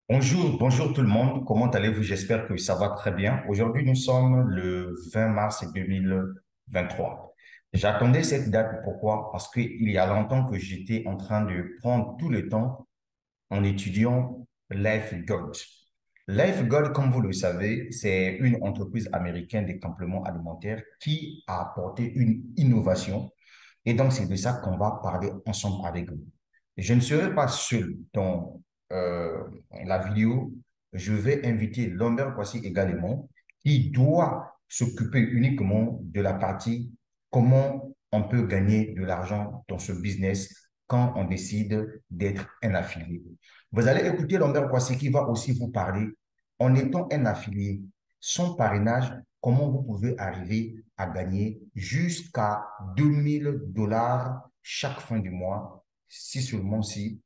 Bonjour tout le monde. Comment allez-vous? J'espère que ça va très bien. Aujourd'hui, nous sommes le 20 mars 2023. J'attendais cette date. Pourquoi? Parce qu'il y a longtemps que j'étais en train de prendre tout le temps en étudiant LifeGold. LifeGold, comme vous le savez, c'est une entreprise américaine des compléments alimentaires qui a apporté une innovation. Et donc, c'est de ça qu'on va parler ensemble avec vous. Je ne serai pas seul dans euh, la vidéo. Je vais inviter Lambert Kwasi également, qui doit s'occuper uniquement de la partie comment on peut gagner de l'argent dans ce business quand on décide d'être un affilié. Vous allez écouter Lambert Kwasi qui va aussi vous parler en étant un affilié, son parrainage, comment vous pouvez arriver à gagner jusqu'à 2 000 $ chaque fin du mois, si seulement si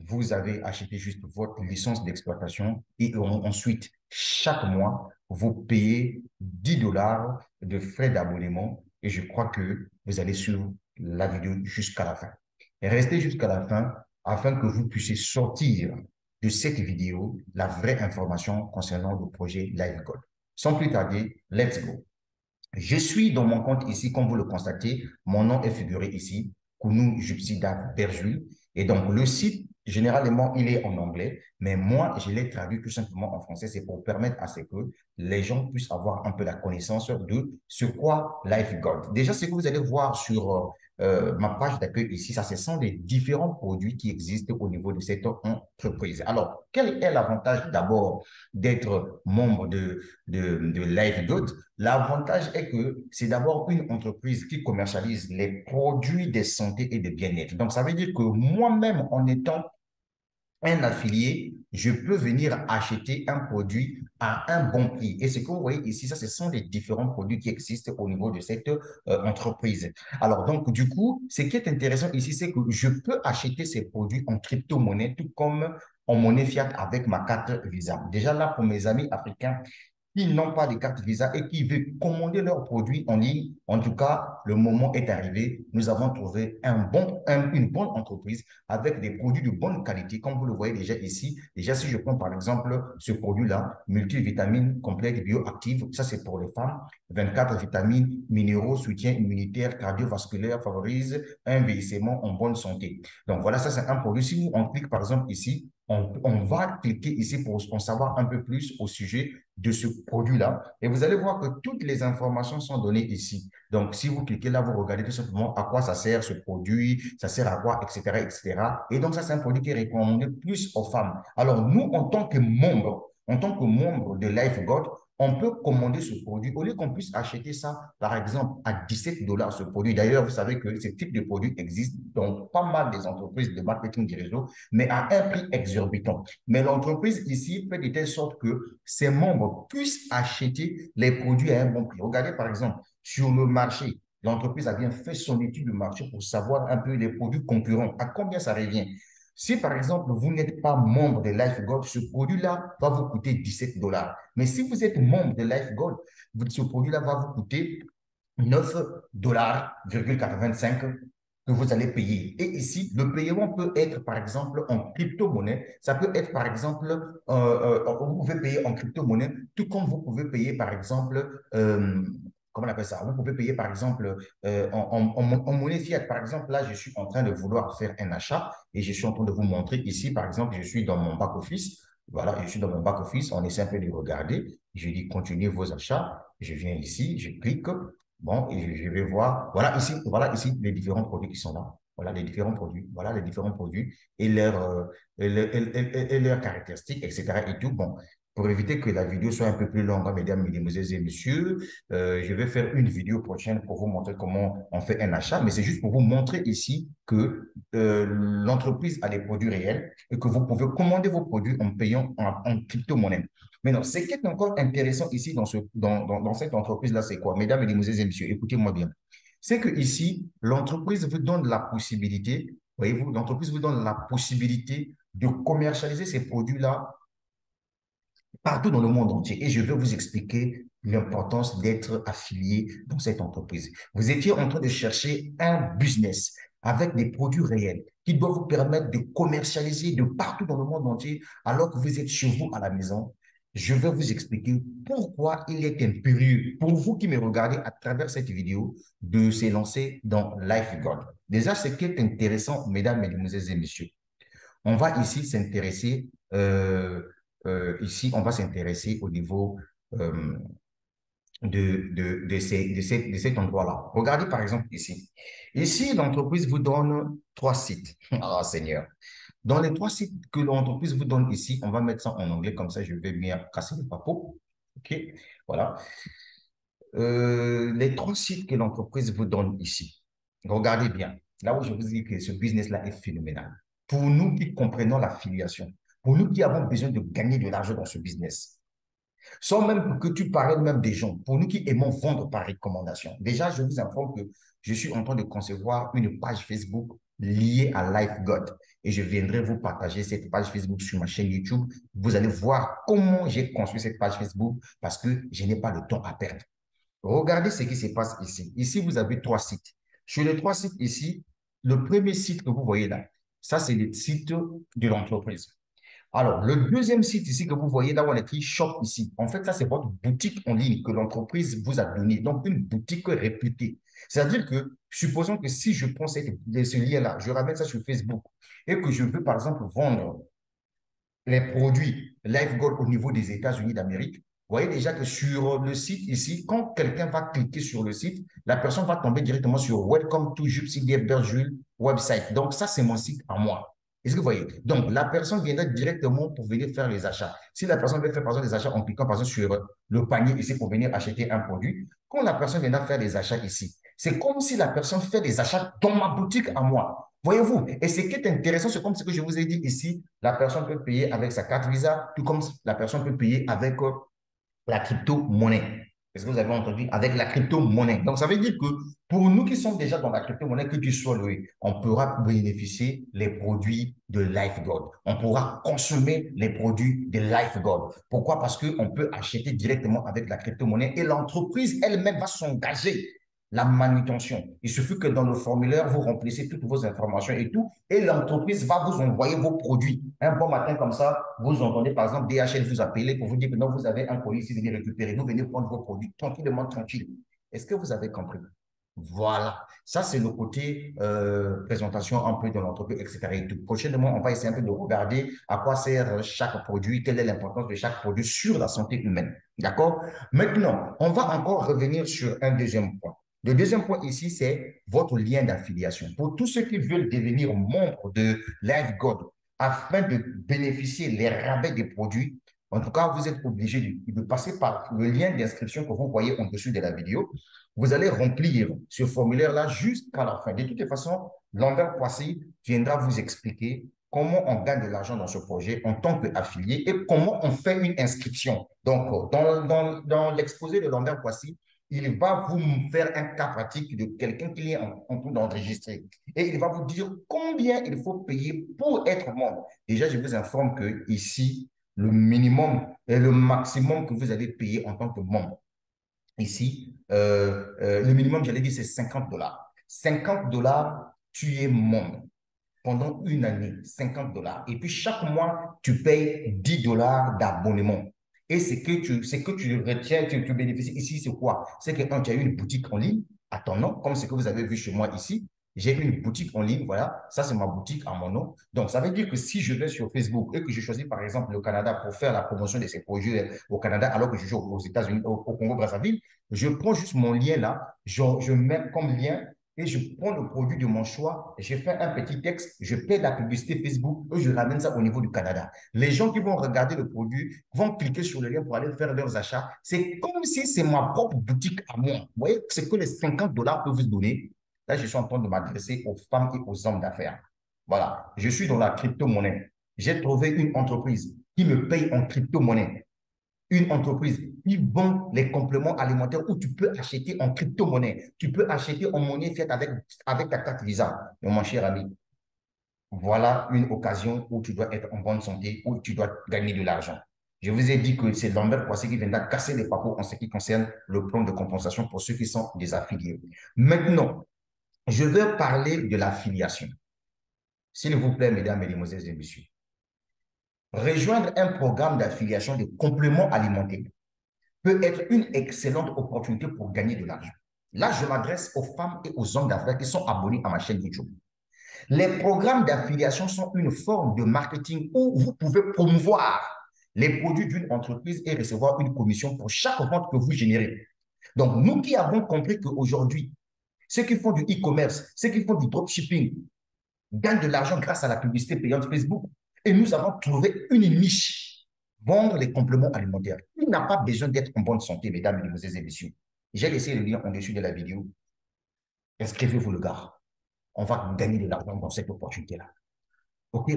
vous avez acheté juste votre licence d'exploitation et ensuite, chaque mois, vous payez 10 $ de frais d'abonnement et je crois que vous allez suivre la vidéo jusqu'à la fin. Restez jusqu'à la fin afin que vous puissiez sortir de cette vidéo la vraie information concernant le projet LiveGold. Sans plus tarder, let's go. Je suis dans mon compte ici, comme vous le constatez, mon nom est figuré ici, Kounou Jupsida Berjul. Et donc, le site, généralement, il est en anglais, mais moi, je l'ai traduit tout simplement en français. C'est pour permettre à ce que les gens puissent avoir un peu la connaissance de ce quoi LifeGold. Déjà, ce que vous allez voir sur ma page d'accueil ici, ça, ce sont les différents produits qui existent au niveau de cette entreprise. Alors, quel est l'avantage d'abord d'être membre de LifeGold? L'avantage est que c'est d'abord une entreprise qui commercialise les produits de santé et de bien-être. Donc, ça veut dire que moi-même, en étant un affilié, je peux venir acheter un produit à un bon prix. Et ce que vous voyez ici, ça, ce sont les différents produits qui existent au niveau de cette entreprise. Alors, donc, du coup, ce qui est intéressant ici, c'est que je peux acheter ces produits en crypto-monnaie, tout comme en monnaie fiat avec ma carte Visa. Déjà là, pour mes amis africains, qui n'ont pas de carte Visa et qui veulent commander leurs produits en ligne. En tout cas, le moment est arrivé. Nous avons trouvé une bonne entreprise avec des produits de bonne qualité, comme vous le voyez déjà ici. Déjà, si je prends par exemple ce produit-là, multivitamine complète bioactive, ça c'est pour les femmes, 24 vitamines, minéraux, soutien immunitaire, cardiovasculaire, favorise un vieillissement en bonne santé. Donc voilà, ça c'est un produit. Si on clique par exemple ici, on va cliquer ici pour en savoir un peu plus au sujet de ce produit-là. Et vous allez voir que toutes les informations sont données ici. Donc, si vous cliquez là, vous regardez tout simplement à quoi ça sert ce produit, ça sert à quoi, etc., etc. Et donc, ça, c'est un produit qui est recommandé plus aux femmes. Alors, nous, en tant que membre de LifeGold, on peut commander ce produit au lieu qu'on puisse acheter ça, par exemple, à 17 $ ce produit. D'ailleurs, vous savez que ce type de produit existe dans pas mal des entreprises de marketing du réseau, mais à un prix exorbitant. Mais l'entreprise ici fait de telle sorte que ses membres puissent acheter les produits à un bon prix. Regardez par exemple sur le marché, l'entreprise a bien fait son étude de marché pour savoir un peu les produits concurrents, à combien ça revient. Si par exemple vous n'êtes pas membre de LifeGold, ce produit-là va vous coûter 17 $. Mais si vous êtes membre de LifeGold, ce produit-là va vous coûter 9,85 $ que vous allez payer. Et ici, le paiement peut être, par exemple, en crypto-monnaie. Ça peut être, par exemple, vous pouvez payer en crypto-monnaie, tout comme vous pouvez payer, par exemple, comment on appelle ça? Vous pouvez payer, par exemple, en monnaie fiat. Par exemple, là, je suis en train de vouloir faire un achat et je suis en train de vous montrer ici, par exemple, je suis dans mon back-office. Voilà, je suis dans mon back-office. On essaie un peu de regarder. Je dis continuer vos achats. Je viens ici, je clique. Bon, et je vais voir. Voilà ici les différents produits qui sont là. Voilà les différents produits. Voilà les différents produits et et leurs caractéristiques, etc. Et tout. Bon, pour éviter que la vidéo soit un peu plus longue, hein, mesdames, mesdemoiselles et messieurs, je vais faire une vidéo prochaine pour vous montrer comment on fait un achat. Mais c'est juste pour vous montrer ici que l'entreprise a des produits réels et que vous pouvez commander vos produits en payant en crypto-monnaie. Mais non, ce qui est encore intéressant ici dans cette entreprise-là, c'est quoi? Mesdames, mesdemoiselles et messieurs, écoutez-moi bien. C'est que ici, l'entreprise vous donne la possibilité, voyez-vous, l'entreprise vous donne la possibilité de commercialiser ces produits-là partout dans le monde entier. Et je vais vous expliquer l'importance d'être affilié dans cette entreprise. Vous étiez en train de chercher un business, avec des produits réels qui doivent vous permettre de commercialiser de partout dans le monde entier alors que vous êtes chez vous à la maison. Je vais vous expliquer pourquoi il est impérieux pour vous qui me regardez à travers cette vidéo de se lancer dans LifeGod. Déjà, ce qui est intéressant, mesdames, mesdemoiselles et messieurs, on va ici s'intéresser, ici, on va s'intéresser au niveau euh, de cet endroit-là. Regardez par exemple ici. Ici, l'entreprise vous donne trois sites. Ah, Seigneur. Dans les trois sites que l'entreprise vous donne ici, on va mettre ça en anglais, comme ça je vais bien casser le papeau. OK? Voilà. Les trois sites que l'entreprise vous donne ici. Regardez bien. Là où je vous dis que ce business-là est phénoménal. Pour nous qui comprenons l'affiliation, pour nous qui avons besoin de gagner de l'argent dans ce business, sans même que tu parles même des gens, pour nous qui aimons vendre par recommandation. Déjà, je vous informe que je suis en train de concevoir une page Facebook liée à LifeGod et je viendrai vous partager cette page Facebook sur ma chaîne YouTube. Vous allez voir comment j'ai construit cette page Facebook parce que je n'ai pas le temps à perdre. Regardez ce qui se passe ici. Ici, vous avez trois sites. Sur les trois sites ici, le premier site que vous voyez là, ça, c'est le site de l'entreprise. Alors, le deuxième site ici que vous voyez, là où on écrit Shop ici, en fait, ça, c'est votre boutique en ligne que l'entreprise vous a donné. Donc, une boutique réputée. C'est-à-dire que, supposons que si je prends ce lien-là, je ramène ça sur Facebook et que je veux, par exemple, vendre les produits LifeGold au niveau des États-Unis d'Amérique, vous voyez déjà que sur le site ici, quand quelqu'un va cliquer sur le site, la personne va tomber directement sur Welcome to Jupsi Berjul website. Donc, ça, c'est mon site à moi. Est-ce que vous voyez? Donc, la personne viendra directement pour venir faire les achats. Si la personne veut faire, par exemple, des achats en cliquant, par exemple, sur le panier ici pour venir acheter un produit, quand la personne viendra faire des achats ici, c'est comme si la personne fait des achats dans ma boutique à moi. Voyez-vous? Et ce qui est intéressant, c'est comme ce que je vous ai dit ici, la personne peut payer avec sa carte Visa, tout comme la personne peut payer avec la crypto-monnaie. Est-ce que vous avez entendu? Avec la crypto-monnaie. Donc, ça veut dire que pour nous qui sommes déjà dans la crypto-monnaie, que tu sois loué, on pourra bénéficier les produits de LifeGold. On pourra consommer les produits de LifeGold. Pourquoi? Parce qu'on peut acheter directement avec la crypto-monnaie et l'entreprise elle-même va s'engager la manutention. Il suffit que dans le formulaire, vous remplissez toutes vos informations et tout, et l'entreprise va vous envoyer vos produits. Un bon matin comme ça, vous entendez par exemple DHL vous appeler pour vous dire que non, vous avez un colis ici, venez récupérer, vous venez prendre vos produits tranquillement, tranquille. Est-ce que vous avez compris? Voilà, ça c'est le côté présentation un peu de l'entreprise, etc. Et tout. Prochainement, on va essayer un peu de regarder à quoi sert chaque produit, quelle est l'importance de chaque produit sur la santé humaine. D'accord? Maintenant, on va encore revenir sur un deuxième point. Le deuxième point ici, c'est votre lien d'affiliation. Pour tous ceux qui veulent devenir membres de LifeGod afin de bénéficier les rabais des produits, en tout cas, vous êtes obligé de passer par le lien d'inscription que vous voyez en dessous de la vidéo. Vous allez remplir ce formulaire-là jusqu'à la fin. De toute façon, Lambert Poissy viendra vous expliquer comment on gagne de l'argent dans ce projet en tant qu'affilié et comment on fait une inscription. Donc, dans l'exposé de Lambert Poissy, il va vous faire un cas pratique de quelqu'un qui est en train d'enregistrer. Et il va vous dire combien il faut payer pour être membre. Déjà, je vous informe que ici, le minimum et le maximum que vous allez payer en tant que membre. Ici, le minimum, j'allais dire, c'est 50 dollars. 50 dollars, tu es membre pendant une année, 50 dollars. Et puis chaque mois, tu payes 10 dollars d'abonnement. Et ce que tu retiens, tu bénéficies ici, c'est quoi? C'est que quand tu as une boutique en ligne à ton nom, comme ce que vous avez vu chez moi ici, j'ai une boutique en ligne, voilà, ça c'est ma boutique à mon nom. Donc ça veut dire que si je vais sur Facebook et que je choisis par exemple le Canada pour faire la promotion de ces projets au Canada alors que je joue aux États-Unis, au Congo-Brazzaville, je prends juste mon lien là, je mets comme lien et je prends le produit de mon choix, je fais un petit texte, je paie la publicité Facebook et je ramène ça au niveau du Canada. Les gens qui vont regarder le produit vont cliquer sur le lien pour aller faire leurs achats. C'est comme si c'est ma propre boutique à moi. Vous voyez, c'est que les 50 dollars peuvent vous donner. Là, je suis en train de m'adresser aux femmes et aux hommes d'affaires. Voilà, je suis dans la crypto-monnaie. J'ai trouvé une entreprise qui me paye en crypto-monnaie, une entreprise qui vend les compléments alimentaires où tu peux acheter en crypto-monnaie. Tu peux acheter en monnaie faite avec ta carte Visa. Mais mon cher ami, voilà une occasion où tu dois être en bonne santé, où tu dois gagner de l'argent. Je vous ai dit que c'est Lambert Poissy qui viendra casser les papeaux en ce qui concerne le plan de compensation pour ceux qui sont des affiliés. Maintenant, Je veux parler de l'affiliation. S'il vous plaît, mesdames, mesdemoiselles et messieurs, rejoindre un programme d'affiliation de compléments alimentaires peut être une excellente opportunité pour gagner de l'argent. Là, je m'adresse aux femmes et aux hommes d'affaires qui sont abonnés à ma chaîne YouTube. Les programmes d'affiliation sont une forme de marketing où vous pouvez promouvoir les produits d'une entreprise et recevoir une commission pour chaque vente que vous générez. Donc, nous qui avons compris qu'aujourd'hui, ceux qui font du e-commerce, ceux qui font du dropshipping, gagnent de l'argent grâce à la publicité payante Facebook. Et nous avons trouvé une niche, vendre les compléments alimentaires. Il n'a pas besoin d'être en bonne santé, mesdames, mesdemoiselles et messieurs. J'ai laissé le lien en dessus de la vidéo. Inscrivez-vous, le gars. On va gagner de l'argent dans cette opportunité-là. OK?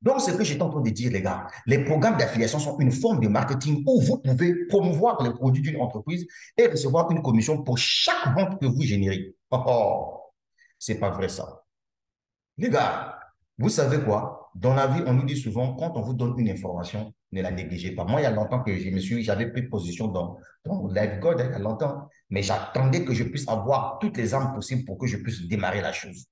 Donc, ce que j'étais en train de dire, les gars, les programmes d'affiliation sont une forme de marketing où vous pouvez promouvoir les produits d'une entreprise et recevoir une commission pour chaque vente que vous générez. Oh, oh. C'est pas vrai ça. Les gars, vous savez quoi? Dans la vie, on nous dit souvent, quand on vous donne une information, ne la négligez pas. Moi, il y a longtemps que j'avais pris position dans Life God, il y a longtemps, mais j'attendais que je puisse avoir toutes les armes possibles pour que je puisse démarrer la chose.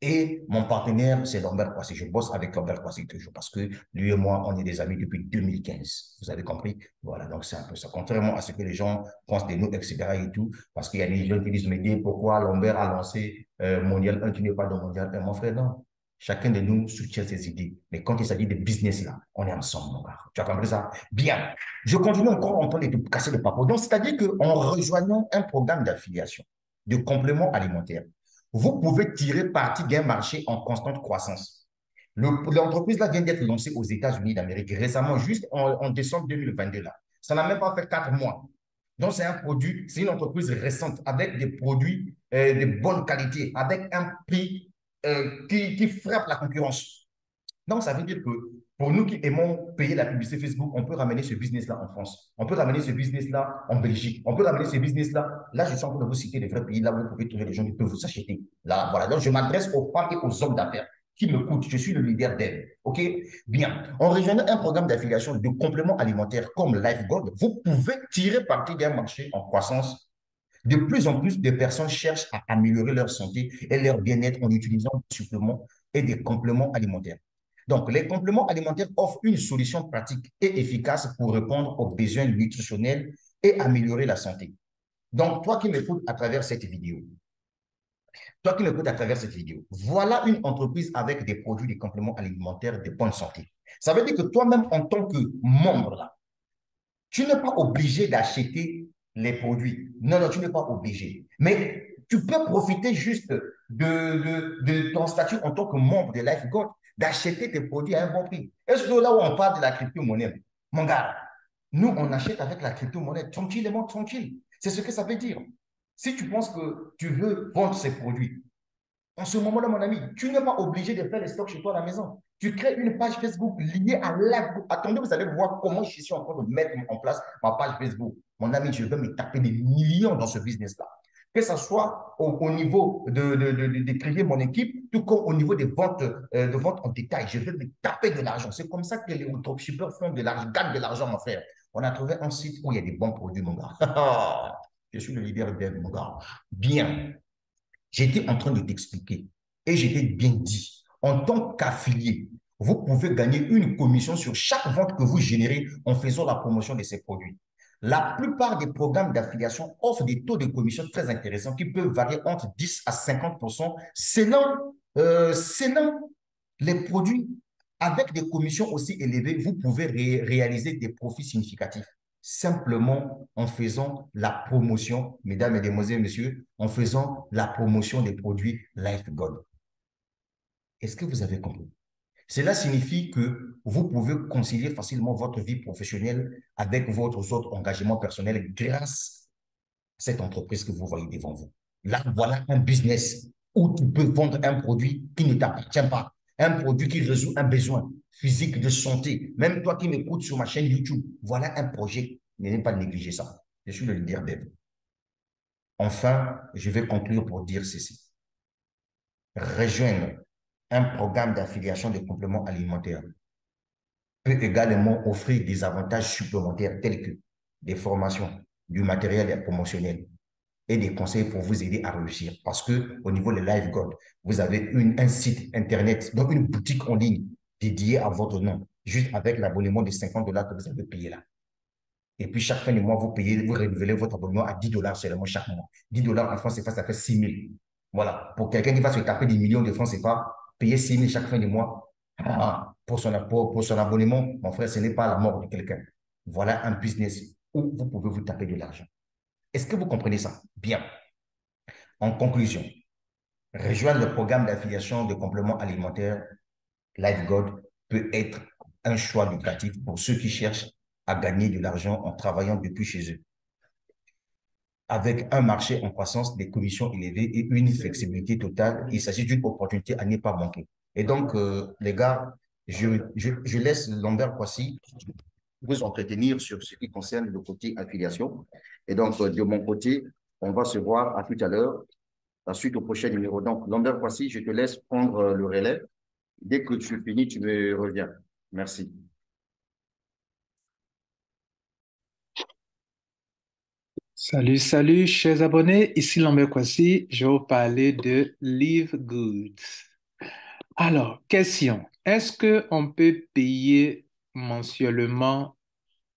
Et mon partenaire, c'est Lambert Kwasi. Je bosse avec Lambert Kwasi toujours parce que lui et moi, on est des amis depuis 2015. Vous avez compris? Voilà, donc c'est un peu ça. Contrairement à ce que les gens pensent de nous, etc. et tout, parce qu'il y a des gens qui disent, mais pourquoi Lambert a lancé Mondial 1, tu n'es pas dans Mondial 1, mon frère, non. Chacun de nous soutient ses idées. Mais quand il s'agit de business, là, on est ensemble, mon gars. Tu as compris ça? Bien. Je continue encore en train de te casser le papo. Donc, c'est-à-dire qu'en rejoignant un programme d'affiliation, de compléments alimentaires, vous pouvez tirer parti d'un marché en constante croissance. L'entreprise là vient d'être lancée aux États-Unis d'Amérique récemment, juste en décembre 2022 là. Ça n'a même pas fait 4 mois. Donc, c'est un produit, c'est une entreprise récente avec des produits de bonne qualité, avec un prix qui frappe la concurrence. Donc, ça veut dire que pour nous qui aimons payer la publicité Facebook, on peut ramener ce business-là en France. On peut ramener ce business-là en Belgique. On peut ramener ce business-là. Là, je suis en train de vous citer des vrais pays là où vous pouvez trouver des gens qui peuvent vous acheter. Là, voilà. Donc, je m'adresse aux femmes et aux hommes d'affaires qui me coûtent. Je suis le leader d'elle. OK? Bien. En rejoignant un programme d'affiliation de compléments alimentaires comme LifeGold, vous pouvez tirer parti d'un marché en croissance. De plus en plus de personnes cherchent à améliorer leur santé et leur bien-être en utilisant des suppléments et des compléments alimentaires. Donc, les compléments alimentaires offrent une solution pratique et efficace pour répondre aux besoins nutritionnels et améliorer la santé. Donc, toi qui m'écoutes à travers cette vidéo, voilà une entreprise avec des produits, des compléments alimentaires de bonne santé. Ça veut dire que toi-même, en tant que membre, là, tu n'es pas obligé d'acheter les produits. Non, non, tu n'es pas obligé. Mais tu peux profiter juste de ton statut en tant que membre de LifeGold, d'acheter tes produits à un bon prix. Et surtout là où on parle de la crypto-monnaie, mon gars, nous, on achète avec la crypto-monnaie tranquillement, tranquille. C'est ce que ça veut dire. Si tu penses que tu veux vendre ces produits, en ce moment-là, mon ami, tu n'es pas obligé de faire les stocks chez toi à la maison. Tu crées une page Facebook liée à LifeGold. Attendez, vous allez voir comment je suis en train de mettre en place ma page Facebook. Mon ami, je vais me taper des millions dans ce business-là. Que ce soit au niveau de créer mon équipe, tout comme au niveau des ventes, de ventes en détail. Je vais me taper de l'argent. C'est comme ça que les dropshippers font de l'argent, gagnent de l'argent, mon frère. On a trouvé un site où il y a des bons produits, mon gars. Je suis le leader dev, mon gars. Bien. J'étais en train de t'expliquer et j'étais bien dit, en tant qu'affilié, vous pouvez gagner une commission sur chaque vente que vous générez en faisant la promotion de ces produits. La plupart des programmes d'affiliation offrent des taux de commission très intéressants qui peuvent varier entre 10 à 50% selon les produits. Avec des commissions aussi élevées, vous pouvez réaliser des profits significatifs simplement en faisant la promotion, mesdames, mesdemoiselles, messieurs, en faisant la promotion des produits LifeGold. Est-ce que vous avez compris? Cela signifie que vous pouvez concilier facilement votre vie professionnelle avec votre autres engagements personnels grâce à cette entreprise que vous voyez devant vous. Là, voilà un business où tu peux vendre un produit qui ne t'appartient pas, un produit qui résout un besoin physique de santé. Même toi qui m'écoutes sur ma chaîne YouTube, voilà un projet. Ne pas négliger ça. Je suis le leader dev. Enfin, je vais conclure pour dire ceci. Rejoindre un programme d'affiliation de compléments alimentaires peut également offrir des avantages supplémentaires tels que des formations, du matériel promotionnel, et des conseils pour vous aider à réussir. Parce que au niveau de Live God, vous avez un site Internet, donc une boutique en ligne dédiée à votre nom, juste avec l'abonnement de $50 que vous avez payé là. Et puis, chaque fin de mois, vous payez, vous renouvelez votre abonnement à $10 seulement chaque mois. $10 en France CFA, ça fait 6 000. Voilà. Pour quelqu'un qui va se taper des millions de francs CFA, payer 6 000 chaque fin de mois pour son abonnement, mon frère, ce n'est pas la mort de quelqu'un. Voilà un business où vous pouvez vous taper de l'argent. Est-ce que vous comprenez ça? Bien. En conclusion, rejoindre le programme d'affiliation de compléments alimentaires LifeGod peut être un choix lucratif pour ceux qui cherchent à gagner de l'argent en travaillant depuis chez eux. Avec un marché en croissance, des commissions élevées et une flexibilité totale, il s'agit d'une opportunité à ne pas manquer. Et donc, les gars, je laisse Lambert Kwasi vous entretenir sur ce qui concerne le côté affiliation. Et donc, de mon côté, on va se voir à tout à l'heure, la suite au prochain numéro. Donc, Lambert Kwasi, je te laisse prendre le relais. Dès que tu finis, tu me reviens. Merci. Salut, salut, chers abonnés. Ici Lambert Kwasi. Je vais vous parler de Live Good. Alors, question. Est-ce qu'on peut payer mensuellement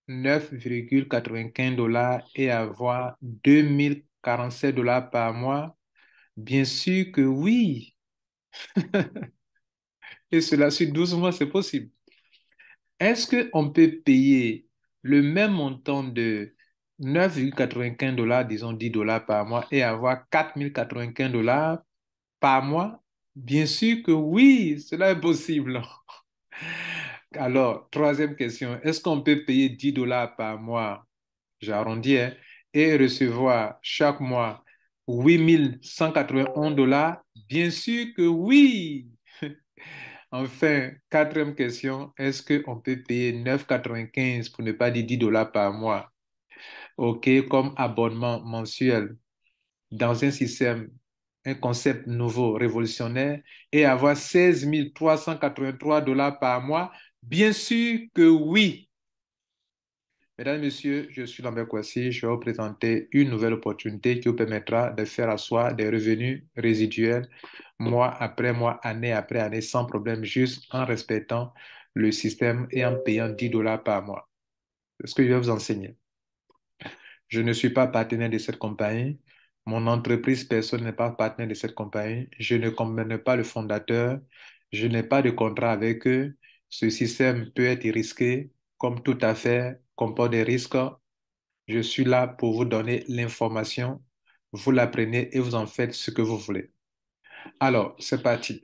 9,95 $ et avoir 2047 $ par mois? Bien sûr que oui. Et cela sur 12 mois, c'est possible. Est-ce qu'on peut payer le même montant de 9,95 $, disons $10 par mois, et avoir 4 095 $ par mois? Bien sûr que oui, cela est possible. Alors, troisième question, est-ce qu'on peut payer $10 par mois, j'arrondis, hein, et recevoir chaque mois 8 191 $? Bien sûr que oui. Enfin, quatrième question, est-ce qu'on peut payer 9,95 pour ne pas dire $10 par mois, OK, comme abonnement mensuel dans un système, un concept nouveau, révolutionnaire, et avoir 16 383 $ par mois? Bien sûr que oui. Mesdames et messieurs, je suis Lambert Kwasi. Je vais vous présenter une nouvelle opportunité qui vous permettra de faire asseoir des revenus résiduels mois après mois, année après année, sans problème, juste en respectant le système et en payant $10 par mois. C'est ce que je vais vous enseigner. Je ne suis pas partenaire de cette compagnie. Mon entreprise, personne n'est pas partenaire de cette compagnie. Je ne comprends pas le fondateur. Je n'ai pas de contrat avec eux. Ce système peut être risqué, comme toute affaire comporte des risques. Je suis là pour vous donner l'information. Vous la prenez et vous en faites ce que vous voulez. Alors, c'est parti.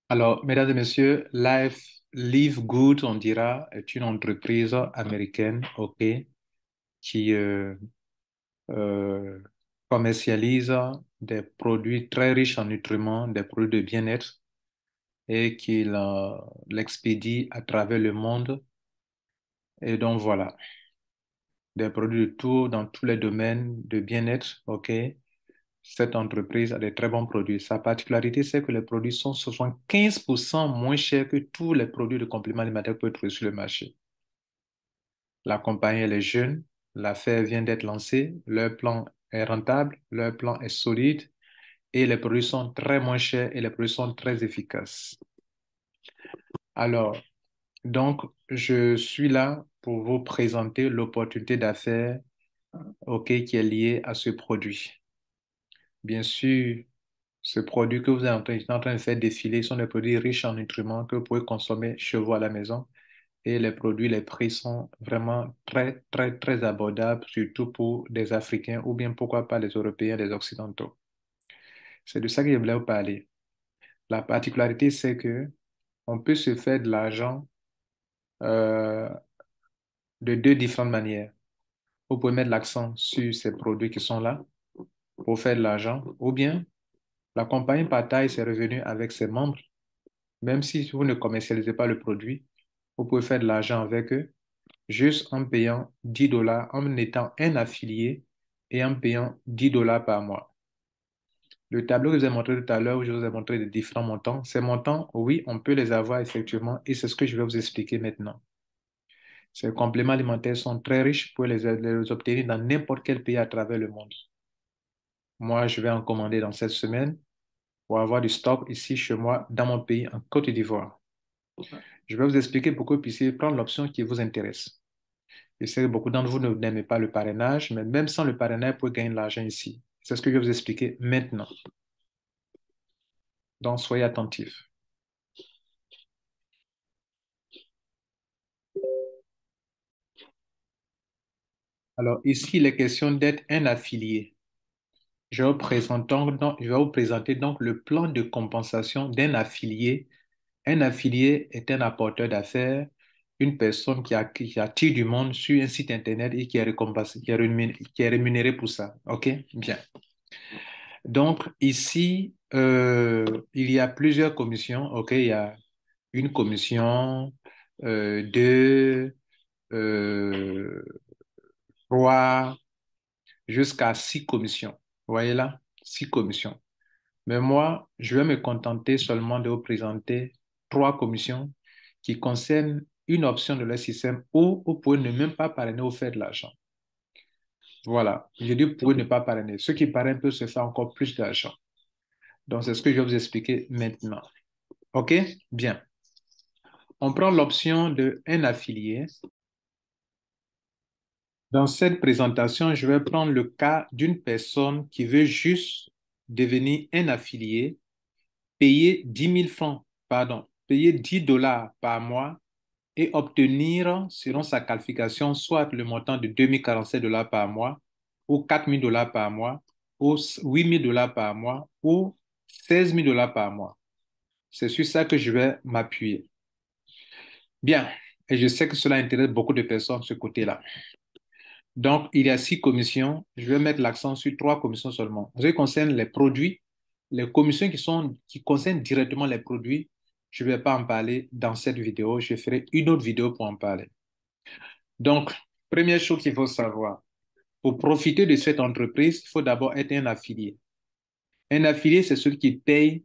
Alors, mesdames et messieurs, Live Good, on dira, est une entreprise américaine, OK, qui euh, commercialise des produits très riches en nutriments, des produits de bien-être et qui l'expédie à travers le monde. Et donc, voilà, des produits de tout, dans tous les domaines de bien-être, OK. Cette entreprise a des très bons produits. Sa particularité, c'est que les produits sont 75% moins chers que tous les produits de compléments alimentaires que vous pouvez trouver sur le marché. La compagnie, elle est jeune, l'affaire vient d'être lancée, leur plan est rentable, leur plan est solide et les produits sont très moins chers et les produits sont très efficaces. Alors, donc, je suis là pour vous présenter l'opportunité d'affaires, OK, qui est liée à ce produit. Bien sûr, ce produit que vous êtes en train de faire défiler sont des produits riches en nutriments que vous pouvez consommer chez vous à la maison. Et les produits, les prix sont vraiment très, très, très abordables, surtout pour des Africains ou bien pourquoi pas les Européens, les Occidentaux. C'est de ça que je voulais vous parler. La particularité, c'est que on peut se faire de l'argent euh, de deux différentes manières. Vous pouvez mettre l'accent sur ces produits qui sont là pour faire de l'argent, ou bien la compagnie partage ses revenus avec ses membres. Même si vous ne commercialisez pas le produit, vous pouvez faire de l'argent avec eux juste en payant $10, en étant un affilié et en payant $10 par mois. Le tableau que je vous ai montré tout à l'heure, où je vous ai montré les différents montants, ces montants, oui, on peut les avoir effectivement et c'est ce que je vais vous expliquer maintenant. Ces compléments alimentaires sont très riches pour les obtenir dans n'importe quel pays à travers le monde. Moi, je vais en commander dans cette semaine pour avoir du stock ici chez moi, dans mon pays, en Côte d'Ivoire. Je vais vous expliquer pour que vous puissiez prendre l'option qui vous intéresse. Je sais que beaucoup d'entre vous n'aimez pas le parrainage, mais même sans le parrainage, vous pouvez gagner de l'argent ici. C'est ce que je vais vous expliquer maintenant. Donc, soyez attentifs. Alors, ici, il est question d'être un affilié. Je vais vous présenter donc le plan de compensation d'un affilié. Un affilié est un apporteur d'affaires, une personne qui attire du monde sur un site Internet et qui est récompensé, qui est rémunéré pour ça. OK? Bien. Donc, ici, il y a plusieurs commissions. OK? Il y a une commission, deux, euh, trois, jusqu'à six commissions. Vous voyez là? Six commissions. Mais moi, je vais me contenter seulement de vous présenter trois commissions qui concernent une option de leur système où vous pouvez ne même pas parrainer ou faire de l'argent. Voilà. Je dis vous pouvez ne pas parrainer. Ceux qui parrainent peuvent se faire encore plus d'argent. Donc, c'est ce que je vais vous expliquer maintenant. OK? Bien. On prend l'option de un affilié. Dans cette présentation, je vais prendre le cas d'une personne qui veut juste devenir un affilié, payer 10 000 francs, pardon, payer 10 dollars par mois et obtenir, selon sa qualification, soit le montant de 2047 dollars par mois, ou 4000 dollars par mois, ou 8000 dollars par mois, ou 16 000 dollars par mois. C'est sur ça que je vais m'appuyer. Bien, et je sais que cela intéresse beaucoup de personnes de ce côté-là. Donc, il y a six commissions. Je vais mettre l'accent sur trois commissions seulement. En ce qui concerne les produits, les commissions qui concernent directement les produits, je ne vais pas en parler dans cette vidéo. Je ferai une autre vidéo pour en parler. Donc, première chose qu'il faut savoir, pour profiter de cette entreprise, il faut d'abord être un affilié. Un affilié, c'est celui qui paye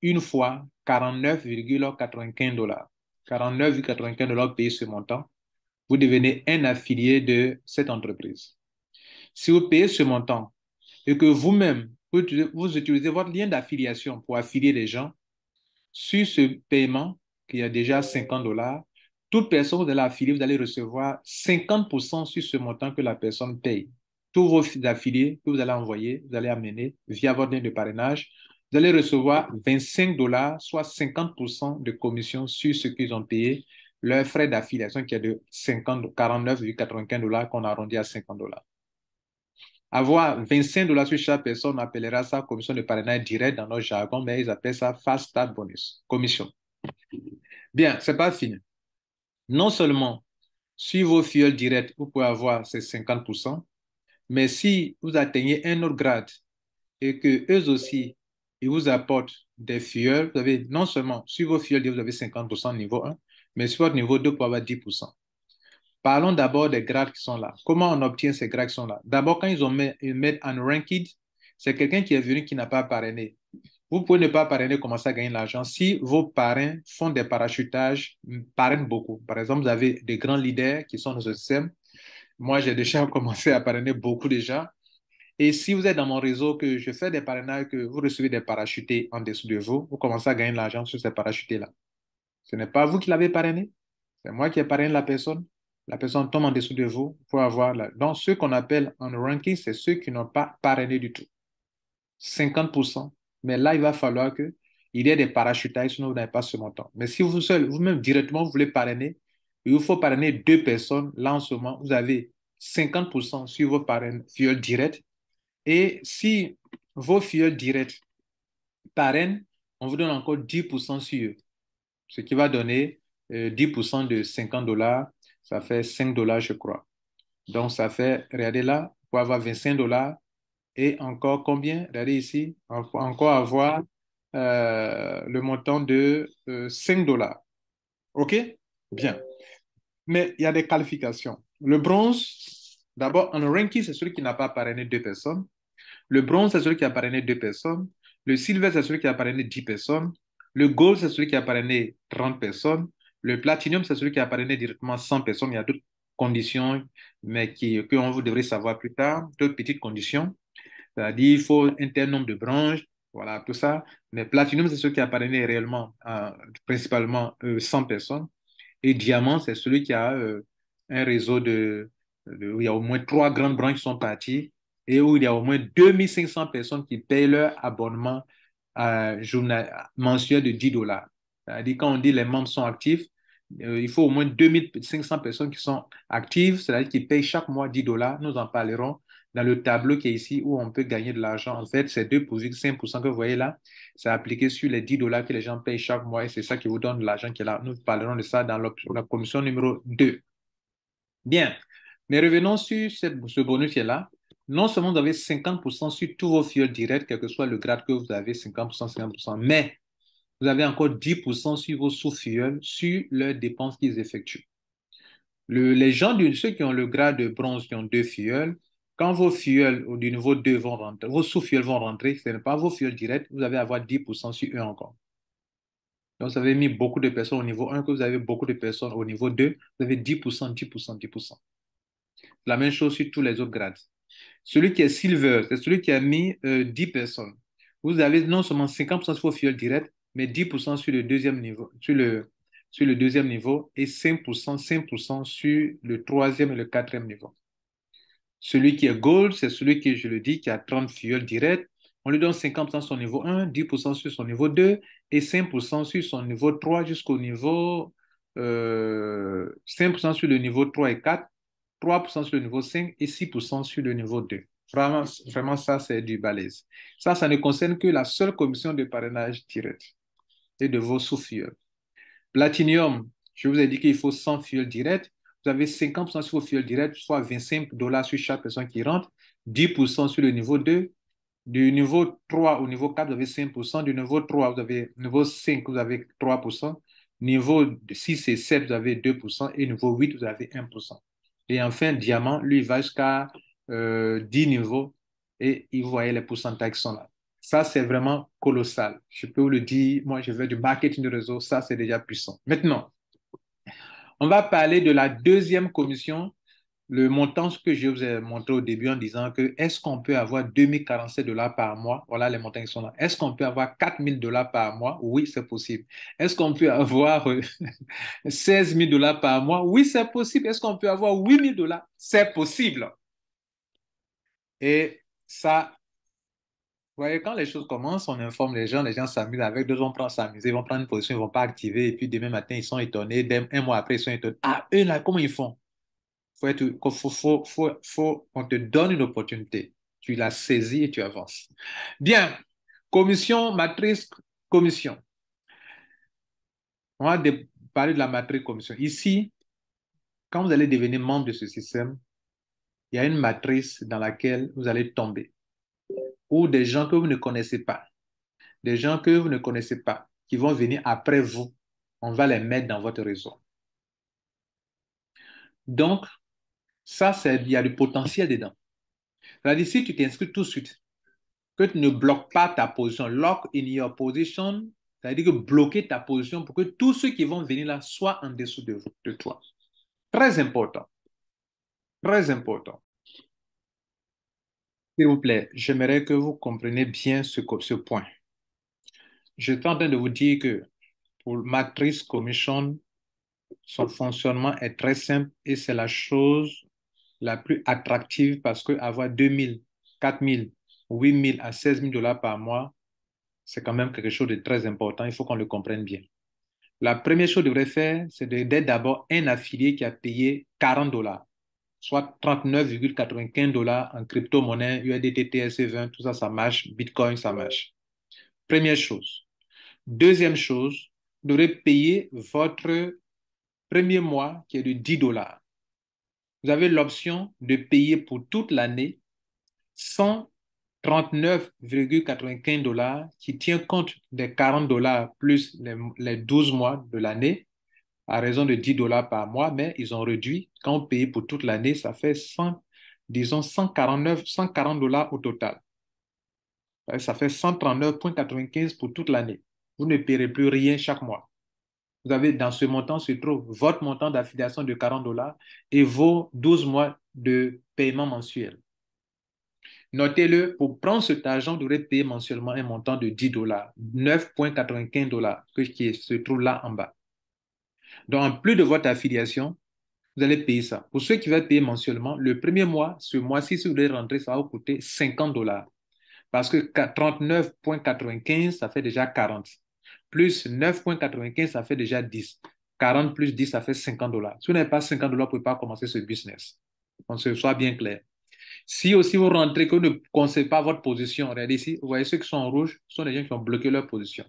une fois 49,95 dollars. 49,95 dollars payés ce montant. Vous devenez un affilié de cette entreprise. Si vous payez ce montant et que vous-même, vous utilisez votre lien d'affiliation pour affilier les gens, sur ce paiement, qui est déjà 50 dollars, toute personne que vous allez affilier, vous allez recevoir 50% sur ce montant que la personne paye. Tous vos affiliés que vous allez envoyer, vous allez amener via votre lien de parrainage, vous allez recevoir 25 dollars, soit 50% de commission sur ce qu'ils ont payé, leur frais d'affiliation qui est de 49,95 dollars qu'on arrondit à 50 dollars. Avoir 25 dollars sur chaque personne, on appellera ça commission de parrainage direct dans notre jargon, mais ils appellent ça Fast Start Bonus, commission. Bien, c'est pas fini. Non seulement sur vos filleuls directs, vous pouvez avoir ces 50%, mais si vous atteignez un autre grade et que eux aussi, ils vous apportent des filleuls, vous avez non seulement sur vos filleuls, vous avez 50% niveau 1, mais sur votre niveau 2, vous pouvez avoir 10%. Parlons d'abord des grades qui sont là. Comment on obtient ces grades qui sont là? D'abord, quand ils mettent unranked, c'est quelqu'un qui est venu qui n'a pas parrainé. Vous pouvez ne pas parrainer, commencer à gagner de l'argent. Si vos parrains font des parachutages, parrainent beaucoup. Par exemple, vous avez des grands leaders qui sont dans ce système. Moi, j'ai déjà commencé à parrainer beaucoup déjà. Et si vous êtes dans mon réseau, que je fais des parrainages, que vous recevez des parachutés en dessous de vous, vous commencez à gagner de l'argent sur ces parachutés-là. Ce n'est pas vous qui l'avez parrainé, c'est moi qui ai parrainé la personne. La personne tombe en dessous de vous pour avoir là. Donc, ceux qu'on appelle en ranking, c'est ceux qui n'ont pas parrainé du tout. 50%. Mais là, il va falloir qu'il y ait des parachutages, sinon vous n'avez pas ce montant. Mais si vous seul, vous-même directement, vous voulez parrainer, il vous faut parrainer deux personnes. Là, en ce moment, vous avez 50% sur vos filleuls directs. Et si vos filleuls directs parrainent, on vous donne encore 10% sur eux. Ce qui va donner 10% de 50 dollars, ça fait 5 dollars, je crois. Donc, ça fait, regardez là, pour avoir 25 dollars et encore combien? Regardez ici, encore avoir le montant de 5 dollars. OK? Bien. Mais il y a des qualifications. Le bronze, d'abord, en ranking, c'est celui qui n'a pas parrainé deux personnes. Le bronze, c'est celui qui a parrainé deux personnes. Le silver, c'est celui qui a parrainé 10 personnes. Le gold, c'est celui qui a parrainé 30 personnes. Le platinum, c'est celui qui a parrainé directement 100 personnes. Il y a conditions, mais qu'on vous devrez savoir plus tard, d'autres petites conditions. C'est-à-dire, il faut un tel nombre de branches, voilà, tout ça. Mais Platinum, c'est ce qui appartenait réellement à principalement 100 personnes. Et Diamant, c'est celui qui a un réseau où il y a au moins trois grandes branches qui sont parties et où il y a au moins 2500 personnes qui payent leur abonnement mensuel de 10 dollars. C'est-à-dire, quand on dit les membres sont actifs, il faut au moins 2500 personnes qui sont actives, c'est-à-dire qui payent chaque mois 10 dollars. Nous en parlerons dans le tableau qui est ici où on peut gagner de l'argent. En fait, c'est 2,5% que vous voyez là, c'est appliqué sur les 10 dollars que les gens payent chaque mois et c'est ça qui vous donne de l'argent qui est là. Nous parlerons de ça dans la commission numéro 2. Bien, mais revenons sur ce bonus qui est là. Non seulement vous avez 50% sur tous vos fioles directs, quel que soit le grade que vous avez, 50%, 50%, mais vous avez encore 10% sur vos sous-fioles, sur leurs dépenses qu'ils effectuent. Les gens, ceux qui ont le grade de bronze, qui ont deux fioles, quand vos fioles du niveau 2 vont rentrer, vos sous-fioles vont rentrer, ce n'est pas vos fioles directes, vous allez avoir 10% sur eux encore. Donc, vous avez mis beaucoup de personnes au niveau 1, que vous avez beaucoup de personnes au niveau 2, vous avez 10%, 10%, 10%. La même chose sur tous les autres grades. Celui qui est silver, c'est celui qui a mis 10 personnes. Vous avez non seulement 50% sur vos fioles directes, mais 10% sur le deuxième niveau, sur le deuxième niveau et 5% sur le troisième et le quatrième niveau. Celui qui est gold, c'est celui qui, je le dis, qui a 30 fioles directes. On lui donne 50% sur son niveau 1, 10% sur son niveau 2 et 5% sur son niveau 3 jusqu'au niveau 5% sur le niveau 3 et 4, 3% sur le niveau 5 et 6% sur le niveau 2. Vraiment, vraiment ça, c'est du balèze. Ça ne concerne que la seule commission de parrainage direct et de vos sous-fioles. Platinum, je vous ai dit qu'il faut 100 fioles directes. Vous avez 50% sur vos fioles directes, soit 25 dollars sur chaque personne qui rentre, 10% sur le niveau 2. Du niveau 3 au niveau 4, vous avez 5%. Du niveau 3, niveau 5, vous avez 3%. Niveau 6 et 7, vous avez 2%. Et niveau 8, vous avez 1%. Et enfin, diamant, lui, il va jusqu'à 10 niveaux. Et vous voyez les pourcentages qui sont là. Ça, c'est vraiment colossal. Je peux vous le dire, moi, je fais du marketing de réseau, ça, c'est déjà puissant. Maintenant, on va parler de la deuxième commission, le montant que je vous ai montré au début en disant que est-ce qu'on peut avoir 2047 dollars par mois? Voilà les montants qui sont là. Est-ce qu'on peut avoir 4000 dollars par mois? Oui, c'est possible. Est-ce qu'on peut avoir 16 000 dollars par mois? Oui, c'est possible. Est-ce qu'on peut avoir 8000 dollars? C'est possible. Et ça, vous voyez, quand les choses commencent, on informe les gens s'amusent avec, d'autres vont prendre s'amuser, ils vont prendre une position, ils ne vont pas activer, et puis demain matin, ils sont étonnés, un mois après, ils sont étonnés. Ah, eux là, comment ils font? On te donne une opportunité. Tu la saisis et tu avances. Bien, commission, matrice, commission. On va parler de la matrice commission. Ici, quand vous allez devenir membre de ce système, il y a une matrice dans laquelle vous allez tomber, ou des gens que vous ne connaissez pas. Des gens que vous ne connaissez pas, qui vont venir après vous, on va les mettre dans votre réseau. Donc, ça, il y a du potentiel dedans. C'est-à-dire, si tu t'inscris tout de suite, que tu ne bloques pas ta position, lock in your position, c'est-à-dire que bloquer ta position pour que tous ceux qui vont venir là soient en dessous de toi. Très important. Très important. S'il vous plaît, j'aimerais que vous compreniez bien ce point. Je suis en train de vous dire que pour Matrix Commission, son fonctionnement est très simple et c'est la chose la plus attractive parce que avoir 2000, 4000, 8000 à 16 000 dollars par mois, c'est quand même quelque chose de très important. Il faut qu'on le comprenne bien. La première chose que vous devrez faire, c'est d'être d'abord un affilié qui a payé 40 dollars, soit 39,95 dollars en crypto-monnaie, USDT, TRC20, tout ça, ça marche. Bitcoin, ça marche. Première chose. Deuxième chose, vous devrez payer votre premier mois qui est de 10 dollars. Vous avez l'option de payer pour toute l'année 139,95 dollars qui tient compte des 40 dollars plus les 12 mois de l'année à raison de 10 dollars par mois, mais ils ont réduit. Quand on paye pour toute l'année, ça fait 140 dollars au total. Ça fait 139,95 pour toute l'année. Vous ne paierez plus rien chaque mois. Vous avez dans ce montant se trouve votre montant d'affiliation de $40 et vos 12 mois de paiement mensuel. Notez-le, pour prendre cet argent, vous devrez payer mensuellement un montant de $10, $9,95 qui se trouve là en bas. Donc, en plus de votre affiliation, vous allez payer ça. Pour ceux qui veulent payer mensuellement, le premier mois, ce mois-ci, si vous voulez rentrer, ça va vous coûter $50. Parce que 39,95, ça fait déjà 40. Plus 9,95, ça fait déjà 10. 40 plus 10, ça fait $50. Si vous n'avez pas $50, vous ne pouvez pas commencer ce business. On se soit bien clair. Si aussi vous rentrez, que vous ne conseillez pas votre position, regardez ici, vous voyez ceux qui sont en rouge, ce sont les gens qui ont bloqué leur position.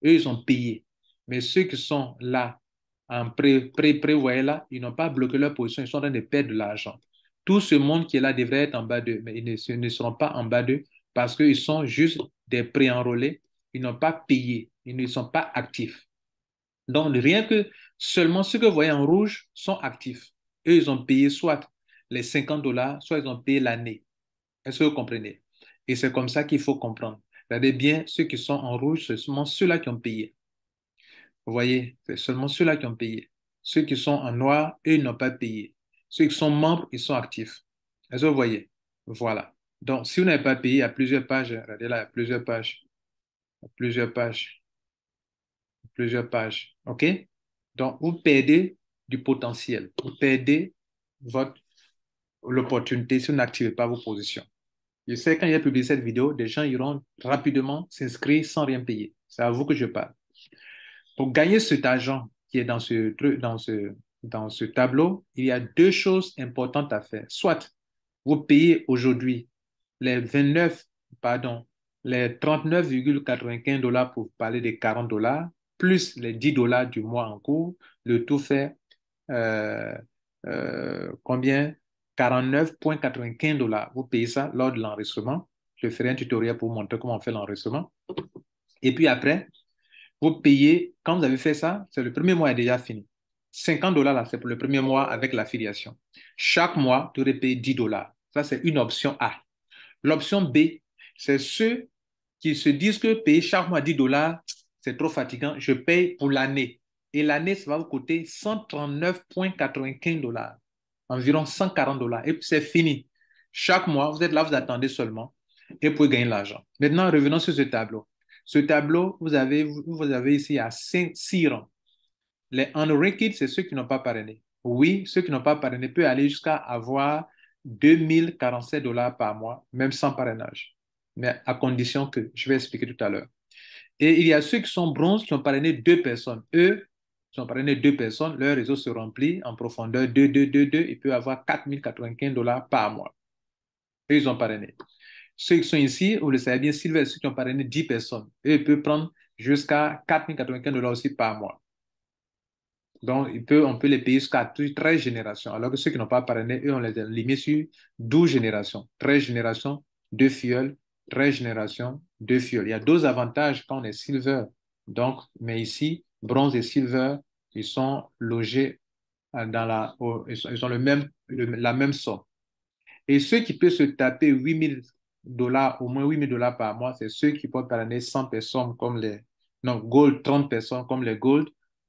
Eux, ils sont payés. Mais ceux qui sont là, en vous voyez là, ils n'ont pas bloqué leur position, ils sont en train de perdre de l'argent. Tout ce monde qui est là devrait être en bas d'eux, mais ils ne seront pas en bas d'eux parce qu'ils sont juste des pré-enrôlés, ils n'ont pas payé, ils ne sont pas actifs. Donc, rien que seulement ceux que vous voyez en rouge sont actifs. Eux, ils ont payé soit les $50, soit ils ont payé l'année. Est-ce que vous comprenez? Et c'est comme ça qu'il faut comprendre. Regardez bien, ceux qui sont en rouge, c'est seulement ceux-là qui ont payé. Vous voyez, c'est seulement ceux-là qui ont payé. Ceux qui sont en noir, eux, ils n'ont pas payé. Ceux qui sont membres, ils sont actifs. Est-ce que vous voyez? Voilà. Donc, si vous n'avez pas payé, il y a plusieurs pages. Regardez là, il y a plusieurs pages. Il y a plusieurs pages. Plusieurs pages. OK? Donc, vous perdez du potentiel. Vous perdez l'opportunité si vous n'activez pas vos positions. Je sais, quand j'ai publié cette vidéo, des gens iront rapidement s'inscrire sans rien payer. C'est à vous que je parle. Pour gagner cet argent qui est dans ce tableau, il y a deux choses importantes à faire. Soit vous payez aujourd'hui les 29, pardon, les 39,95 $ pour parler des $40, plus les $10 du mois en cours, le tout fait euh, combien? $49,95. Vous payez ça lors de l'enregistrement. Je ferai un tutoriel pour vous montrer comment on fait l'enregistrement. Et puis après, vous payez, quand vous avez fait ça, c'est le premier mois est déjà fini. $50 là, c'est pour le premier mois avec l'affiliation. Chaque mois, vous devez payer $10. Ça, c'est une option A. L'option B, c'est ceux qui se disent que payer chaque mois $10, c'est trop fatigant. Je paye pour l'année. Et l'année, ça va vous coûter $139,95, environ $140. Et puis c'est fini. Chaque mois, vous êtes là, vous attendez seulement et vous pouvez gagner l'argent. Maintenant, revenons sur ce tableau. Ce tableau, vous avez ici à 6 rangs. Les unranked, c'est ceux qui n'ont pas parrainé. Oui, ceux qui n'ont pas parrainé peuvent aller jusqu'à avoir $2,047 par mois, même sans parrainage. Mais à condition que, je vais expliquer tout à l'heure. Et il y a ceux qui sont bronzes, qui ont parrainé 2 personnes. Eux, qui ont parrainé 2 personnes, leur réseau se remplit en profondeur 2, 2, 2, 2. Ils peuvent avoir $4,095 par mois. Eux, ils ont parrainé. Ceux qui sont ici, vous le savez bien, Silver, ceux qui ont parrainé 10 personnes, eux, ils peuvent prendre jusqu'à $4,095 aussi par mois. Donc, on peut les payer jusqu'à 13 générations. Alors que ceux qui n'ont pas parrainé, eux, on les a limités sur 12 générations. 13 générations, 2 filleuls, 13 générations, 2 filleuls. Il y a deux avantages quand on est silver. Donc, mais ici, bronze et silver, ils sont logés ils ont la même somme. Et ceux qui peuvent se taper $8,000, au moins $8,000 par mois, c'est ceux qui peuvent parrainer 100 personnes comme non, gold, 30 personnes comme les gold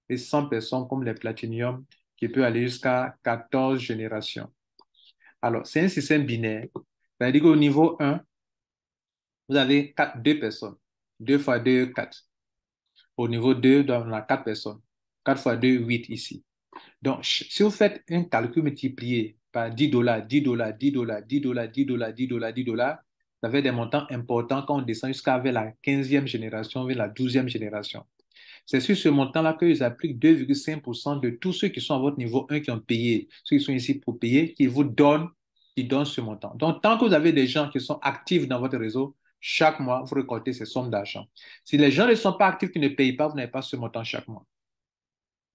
et 100 personnes comme les platinum qui peut aller jusqu'à 14 générations. Alors, c'est un système binaire. C'est-à-dire qu'au niveau 1, vous avez 2 personnes. 2 fois 2, 4. Au niveau 2, on a 4 personnes. 4 fois 2, 8 ici. Donc, si vous faites un calcul multiplié par $10, $10, $10, $10, $10, $10, $10, ça fait des montants importants quand on descend jusqu'à vers la 15e génération, vers la 12e génération. C'est sur ce montant-là qu'ils appliquent 2,5% de tous ceux qui sont à votre niveau 1 qui ont payé, ceux qui sont ici pour payer, qui donnent ce montant. Donc, tant que vous avez des gens qui sont actifs dans votre réseau, chaque mois, vous récoltez ces sommes d'argent. Si les gens ne sont pas actifs, qui ne payent pas, vous n'avez pas ce montant chaque mois.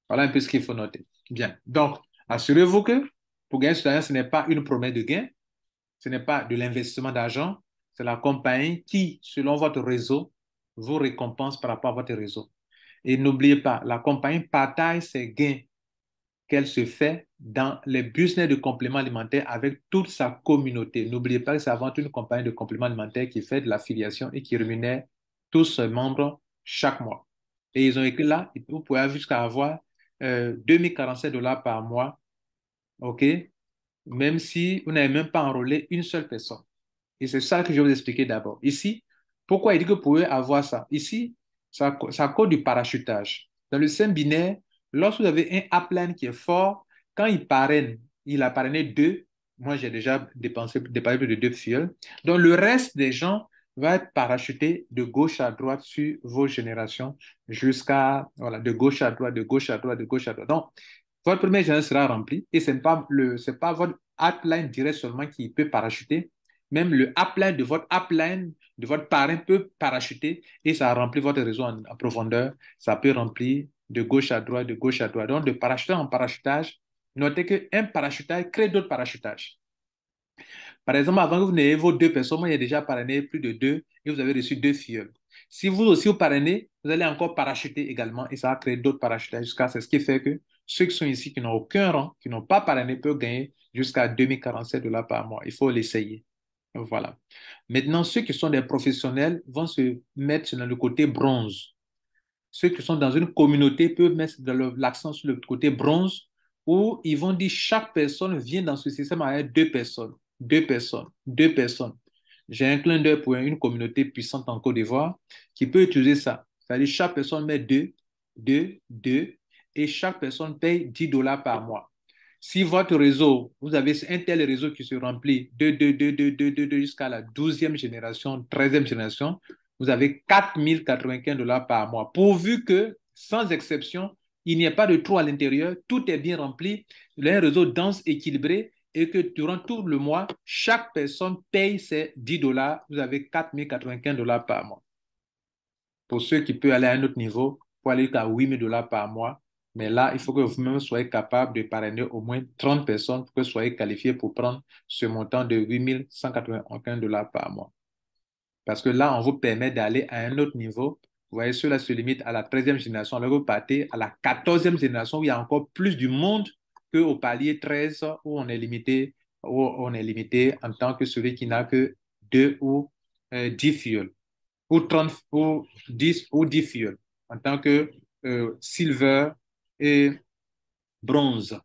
Voilà un peu ce qu'il faut noter. Bien. Donc, assurez-vous que pour gagner cet argent, ce n'est pas une promesse de gain, ce n'est pas de l'investissement d'argent, c'est la compagnie qui, selon votre réseau, vous récompense par rapport à votre réseau. Et n'oubliez pas, la compagnie partage ses gains qu'elle se fait dans les business de compléments alimentaires avec toute sa communauté. N'oubliez pas que c'est avant tout une compagnie de compléments alimentaires qui fait de l'affiliation et qui rémunère tous ses membres chaque mois. Et ils ont écrit là, vous pouvez avoir jusqu'à avoir 2047 $ par mois, OK? Même si vous n'avez même pas enrôlé une seule personne. Et c'est ça que je vais vous expliquer d'abord. Ici, pourquoi il dit que vous pouvez avoir ça? Ici, ça cause du parachutage. Dans le système binaire, lorsque vous avez un upline qui est fort, quand il parraine, il a parrainé deux. Moi, j'ai déjà dépensé plus de deux fioles. Donc, le reste des gens va être parachuté de gauche à droite sur vos générations jusqu'à, voilà, de gauche à droite, de gauche à droite, de gauche à droite. Donc, votre première génération sera remplie et c'est pas votre upline direct seulement qui peut parachuter. Même le upline de votre parrain peut parachuter et ça remplit votre réseau en profondeur. Ça peut remplir de gauche à droite, de gauche à droite. Donc, de parachutage en parachutage, notez qu'un parachutage crée d'autres parachutages. Par exemple, avant que vous n'ayez vos deux personnes, moi, il y a déjà parrainé plus de deux et vous avez reçu deux filles. Si vous aussi vous parrainez, vous allez encore parachuter également et ça va créer d'autres parachutages jusqu'à c'est ce qui fait que ceux qui sont ici, qui n'ont aucun rang, qui n'ont pas parrainé, peuvent gagner jusqu'à 2047 $ par mois. Il faut l'essayer. Voilà. Maintenant, ceux qui sont des professionnels vont se mettre dans le côté bronze. Ceux qui sont dans une communauté peuvent mettre l'accent sur le côté bronze où ils vont dire chaque personne vient dans ce système avec deux personnes, deux personnes, deux personnes. J'ai un clin d'œil pour une communauté puissante en Côte d'Ivoire qui peut utiliser ça. C'est-à-dire chaque personne met deux, deux, deux et chaque personne paye 10 $ par mois. Si votre réseau, vous avez un tel réseau qui se remplit de jusqu'à la 12e génération, 13e génération, vous avez 4095 $ par mois. Pourvu que, sans exception, il n'y ait pas de trou à l'intérieur, tout est bien rempli, il y a un réseau dense, équilibré, et que durant tout le mois, chaque personne paye ses 10 $, vous avez 4095 $ par mois. Pour ceux qui peuvent aller à un autre niveau, pour aller jusqu'à 8000 $ par mois. Mais là, il faut que vous-même soyez capable de parrainer au moins 30 personnes pour que vous soyez qualifié pour prendre ce montant de 8195 $ par mois. Parce que là, on vous permet d'aller à un autre niveau. Vous voyez, cela se limite à la 13e génération. Alors, vous partez à la 14e génération où il y a encore plus du monde qu'au palier 13 où on est limité en tant que celui qui n'a que 2 ou 10 fioles, ou 30 ou 10 fioles, en tant que silver et bronze.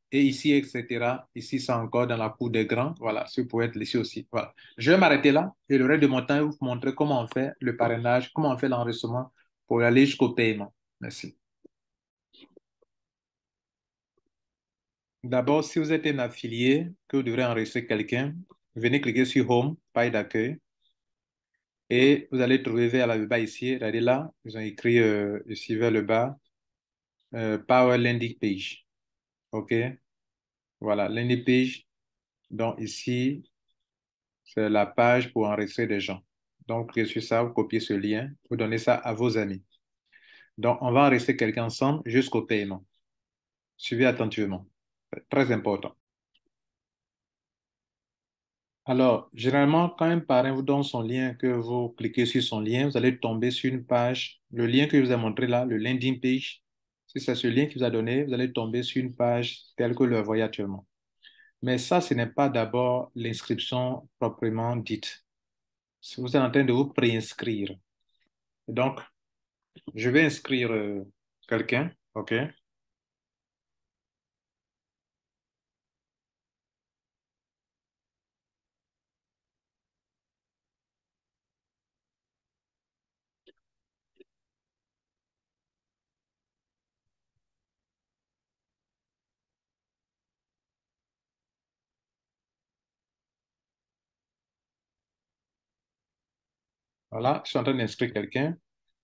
Et ici, etc. Ici, c'est encore dans la cour des grands. Voilà, si vous pouvez être ici aussi. Voilà. Je vais m'arrêter là et le reste de mon temps, je vais vous montrer comment on fait le parrainage, comment on fait l'enregistrement pour aller jusqu'au paiement. Merci. D'abord, si vous êtes un affilié, que vous devrez enregistrer quelqu'un, venez cliquer sur Home, page d'accueil, et vous allez trouver vers le bas ici, regardez là, ils ont écrit ici vers le bas, Power Landing Page. OK? Voilà, Landing Page. Donc ici, c'est la page pour enregistrer des gens. Donc, cliquez sur ça, vous copiez ce lien, vous donnez ça à vos amis. Donc, on va enregistrer quelqu'un ensemble jusqu'au paiement. Suivez attentivement. C'est très important. Alors, généralement, quand un parrain vous donne son lien, que vous cliquez sur son lien, vous allez tomber sur une page, le lien que je vous ai montré là, le landing page. Si c'est ce lien qui vous a donné, vous allez tomber sur une page telle que vous le voyez actuellement. Mais ça, ce n'est pas d'abord l'inscription proprement dite. Vous êtes en train de vous préinscrire. Donc, je vais inscrire quelqu'un, OK? Voilà, je suis en train d'inscrire quelqu'un.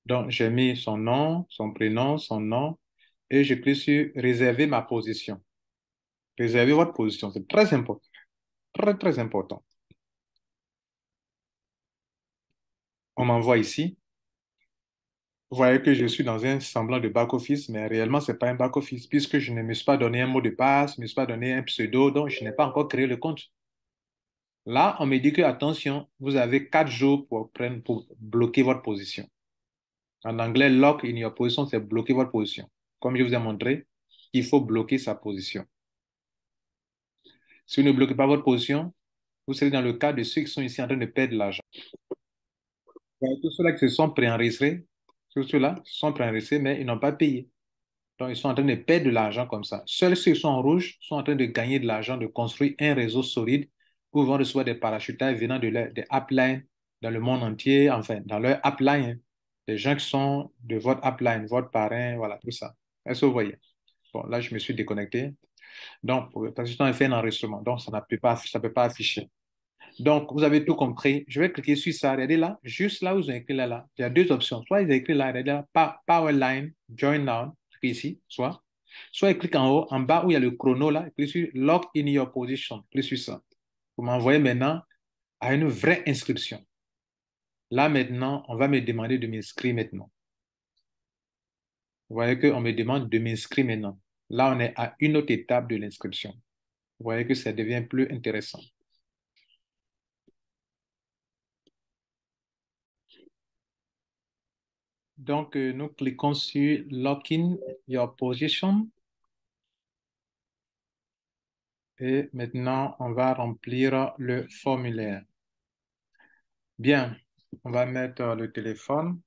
Donc, j'ai mis son nom, son prénom, son nom, et je clique sur réserver ma position. Réservez votre position, c'est très important. Très, très important. On m'envoie ici. Vous voyez que je suis dans un semblant de back-office, mais réellement, ce n'est pas un back-office, puisque je ne me suis pas donné un mot de passe, je ne me suis pas donné un pseudo, donc je n'ai pas encore créé le compte. Là, on me dit que, attention, vous avez 4 jours pour bloquer votre position. En anglais, lock in your position, c'est bloquer votre position. Comme je vous ai montré, il faut bloquer sa position. Si vous ne bloquez pas votre position, vous serez dans le cas de ceux qui sont ici en train de perdre de l'argent. Tous ceux-là qui se sont préenregistrés, Tous ceux-là sont préenregistrés, mais ils n'ont pas payé. Donc, ils sont en train de perdre de l'argent comme ça. Seuls ceux qui sont en rouge sont en train de gagner de l'argent, de construire un réseau solide où ils vont recevoir des parachutages venant des uplines dans le monde entier, enfin, dans leur upline, hein. Des gens qui sont de votre upline, votre parrain, voilà, tout ça. Est-ce que vous voyez? Bon, là, je me suis déconnecté. Donc, parce que je suis fait un enregistrement, donc ça ne peut pas afficher. Donc, vous avez tout compris. Je vais cliquer sur ça. Regardez là, juste là où vous avez écrit là, il y a deux options. Soit il y a écrit là, regardez là, Powerline, Join Now, cliquez ici, soit il clique en haut, en bas où il y a le chrono là, cliquez sur Log in your position, cliquez sur ça. Vous m'envoyez maintenant à une vraie inscription. Là maintenant, on va me demander de m'inscrire maintenant. Vous voyez qu'on me demande de m'inscrire maintenant. Là, on est à une autre étape de l'inscription. Vous voyez que ça devient plus intéressant. Donc, nous cliquons sur Lock in your position. Et maintenant, on va remplir le formulaire. Bien, on va mettre le téléphone.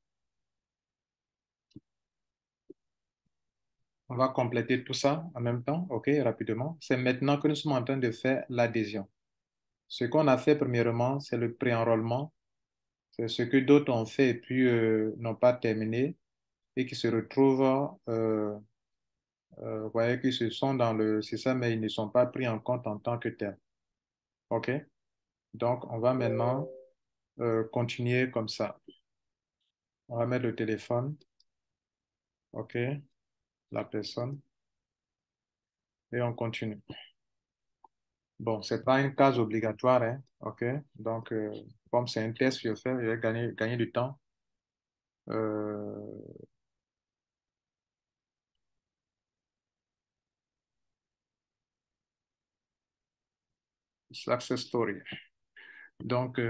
On va compléter tout ça en même temps, OK, rapidement. C'est maintenant que nous sommes en train de faire l'adhésion. Ce qu'on a fait premièrement, c'est le pré-enrôlement. C'est ce que d'autres ont fait et puis n'ont pas terminé et qui se retrouvent, vous voyez qu'ils se sont dans le système, mais ils ne sont pas pris en compte en tant que tel. OK? Donc, on va maintenant continuer comme ça. On va mettre le téléphone. OK? La personne. Et on continue. Bon, c'est pas une case obligatoire, hein? OK? Donc, comme c'est un test que je fais, je vais gagner du temps. Euh, Success story. Donc,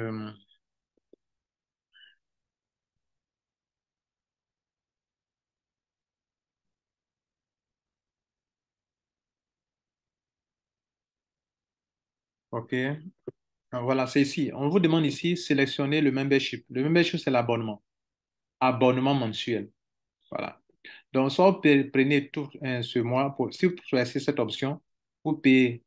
OK. Voilà, c'est ici. On vous demande ici, sélectionner le membership. Le membership, c'est l'abonnement. Abonnement mensuel. Voilà. Donc, soit vous prenez tout ce mois, si vous choisissez cette option, vous payez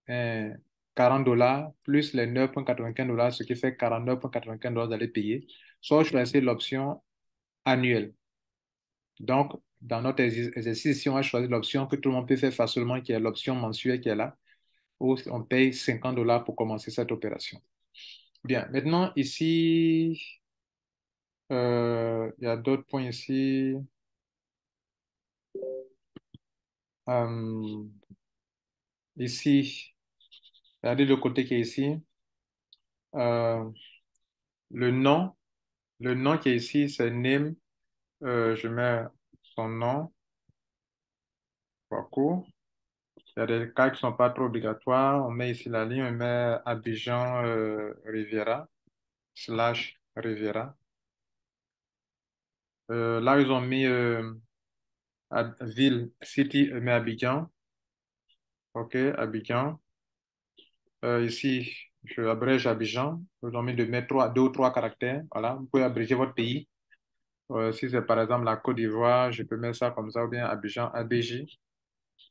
40 dollars plus les 9,95 $, ce qui fait 49,95 $, vous allez payer. Soit vous choisissez l'option annuelle. Donc, dans notre exercice, si on a choisi l'option que tout le monde peut faire facilement, qui est l'option mensuelle qui est là, où on paye 50 dollars pour commencer cette opération. Bien, maintenant, ici, il y a d'autres points ici. Euh, Ici, regardez le côté qui est ici. Euh, le nom, le nom qui est ici, c'est name. Je mets son nom, parcours. Il y a des cas qui ne sont pas trop obligatoires. On met ici la ligne, on met Abidjan Riviera / Riviera. Là, ils ont mis ville, city, mais Abidjan. OK, Abidjan. Ici, je abrège Abidjan. Ils ont mis de mettre deux ou trois caractères. Voilà, vous pouvez abréger votre pays. Si c'est par exemple la Côte d'Ivoire, je peux mettre ça comme ça, ou bien Abidjan, ABJ.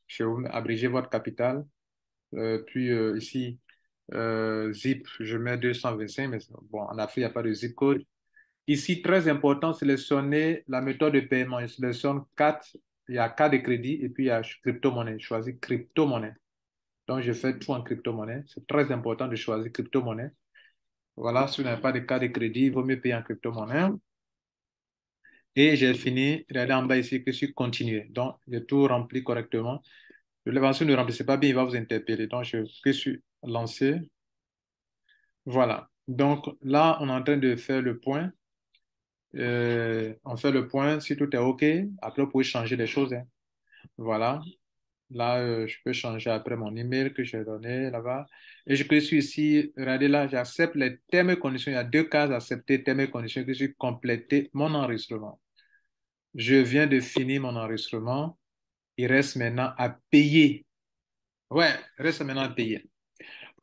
Je vais abréger votre capitale. Puis ici, zip, je mets 225, mais bon, en Afrique, il n'y a pas de zip code. Ici, très important, sélectionner la méthode de paiement. Je sélectionne carte, il y a carte de crédit et puis il y a crypto-monnaie. Je choisis crypto-monnaie. Donc, je fais tout en crypto-monnaie. C'est très important de choisir crypto-monnaie. Voilà, si vous n'avez pas de carte de crédit, il vaut mieux payer en crypto-monnaie. Et j'ai fini, regardez en bas ici que je suis continué. Donc, j'ai tout rempli correctement. L'évaluation ne remplissez pas bien, il va vous interpeller. Donc, je clique sur lancer. Voilà. Donc, là, on est en train de faire le point. On fait le point. Si tout est OK, après, vous pouvez changer les choses, hein. Voilà. Là, je peux changer après mon email que j'ai donné là-bas. Et je clique sur ici. Regardez là, j'accepte les termes et conditions. Il y a deux cases accepter termes et conditions que je suis compléter mon enregistrement. Je viens de finir mon enregistrement. Il reste maintenant à payer. Ouais, il reste maintenant à payer.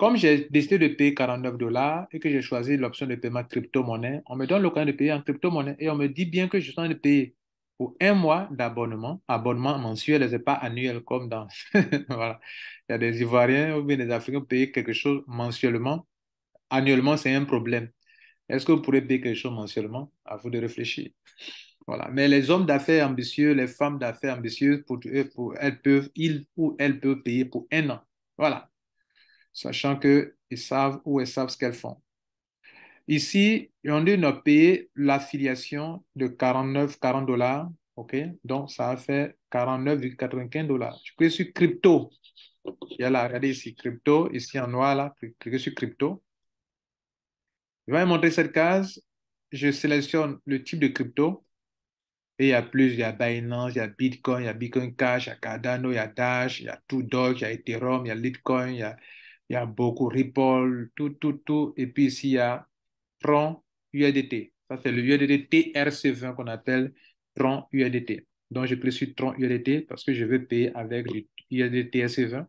Comme j'ai décidé de payer 49 dollars et que j'ai choisi l'option de paiement crypto-monnaie, on me donne l'occasion de payer en crypto-monnaie et on me dit bien que je suis en train de payer pour un mois d'abonnement, abonnement mensuel et ce n'est pas annuel comme dans... Voilà. Il y a des Ivoiriens ou bien des Africains payer quelque chose mensuellement. Annuellement, c'est un problème. Est-ce que vous pourrez payer quelque chose mensuellement? À vous de réfléchir. Voilà. Mais les hommes d'affaires ambitieux, les femmes d'affaires ambitieuses, ils ou elles peuvent payer pour un an. Voilà. Sachant qu'ils savent ou elles savent ce qu'elles font. Ici, on a payé l'affiliation de 40 dollars. OK? Donc, ça a fait 49,95 dollars. Je clique sur crypto. Il y a là, regardez ici, crypto, ici en noir, là, cliquez sur crypto. Il va me montrer cette case. Je sélectionne le type de crypto. Et il y a plus, il y a Binance, il y a Bitcoin, il y a Bitcoin Cash, il y a Cardano, il y a Dash, il y a tout Doge, il y a Ethereum, il y a Litecoin, il y a beaucoup Ripple, tout. Et puis ici, il y a Tron USDT. Ça, c'est le USDT TRC20 qu'on appelle Tron USDT. Donc, je clique sur Tron USDT parce que je veux payer avec le USDT TRC20.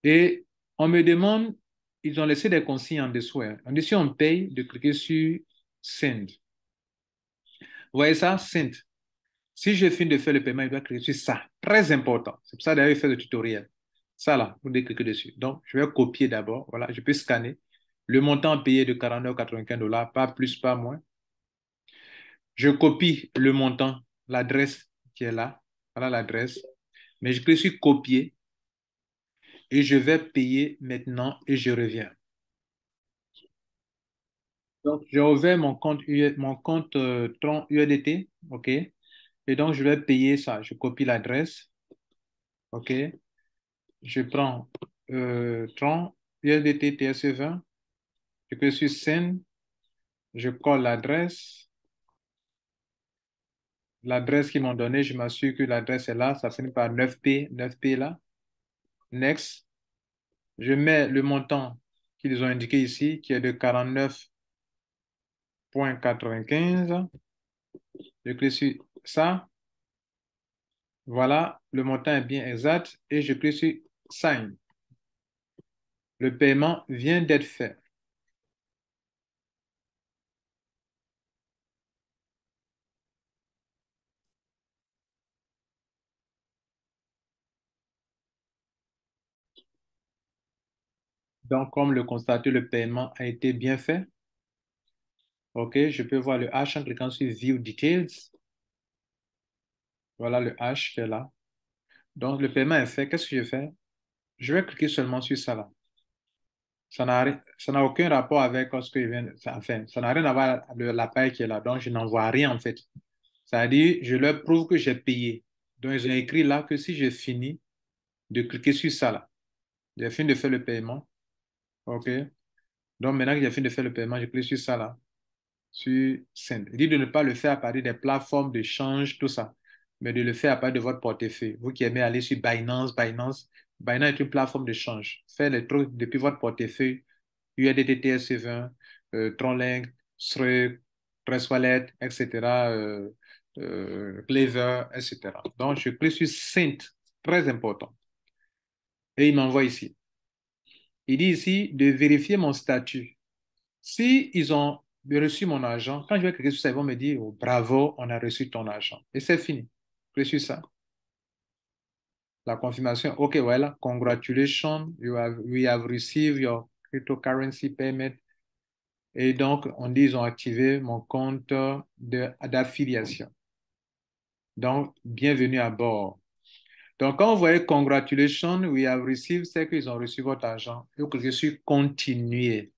Et on me demande, ils ont laissé des consignes en dessous, hein. On dit si on paye, de cliquer sur Send. Vous voyez ça? Send. Si je finis de faire le paiement, il doit cliquer sur ça. Très important. C'est pour ça d'ailleurs il fait le tutoriel. Ça là, vous devez cliquer dessus. Donc, je vais copier d'abord. Voilà, je peux scanner. Le montant payé de 49,95 dollars, pas plus, pas moins. Je copie le montant, l'adresse qui est là. Voilà l'adresse. Mais je clique sur copier et je vais payer maintenant et je reviens. Donc, j'ai ouvert mon compte Tron USDT. OK. Et donc, je vais payer ça. Je copie l'adresse. OK. Je prends Tron USDT TSE20. Je clique sur Send. Je colle l'adresse. L'adresse qu'ils m'ont donnée, je m'assure que l'adresse est là. Ça finit par 9P, 9P là. Next. Je mets le montant qu'ils ont indiqué ici, qui est de 49,95. Je clique sur ça. Voilà, le montant est bien exact et je clique sur Sign. Le paiement vient d'être fait. Donc, comme le constater, le paiement a été bien fait. OK, je peux voir le hash en cliquant sur View Details. Voilà le hash qui est là. Donc, le paiement est fait. Qu'est-ce que je fais? Je vais cliquer seulement sur ça là. Ça n'a aucun rapport avec ce que je viens de... Enfin, ça n'a rien à voir avec la paille qui est là. Donc, je n'en vois rien en fait. C'est-à-dire, je leur prouve que j'ai payé. Donc, ils ont écrit là que si je finis de cliquer sur ça là, j'ai fini de faire le paiement. OK. Donc, maintenant que j'ai fini de faire le paiement, je clique sur ça là, sur Send. Il dit de ne pas le faire à partir des plateformes de change, tout ça, mais de le faire à partir de votre portefeuille. Vous qui aimez aller sur Binance est une plateforme de change. Faites les trucs depuis votre portefeuille, USDT TRC20, Tronlink, Strux, Trust Wallet, etc., Clever, etc. Donc, je clique sur Send, très important. Et il m'envoie ici. Il dit ici de vérifier mon statut. Si ils ont reçu mon argent, quand je vais cliquer sur ça, ils vont me dire, oh, bravo, on a reçu ton argent. Et c'est fini. Clique sur ça. La confirmation, OK, voilà, congratulations, we have received your cryptocurrency payment. Et donc, on dit, ils ont activé mon compte d'affiliation. Donc, bienvenue à bord. Donc, quand vous voyez congratulations, we have received, c'est qu'ils ont reçu votre argent. Vous cliquez sur continuer.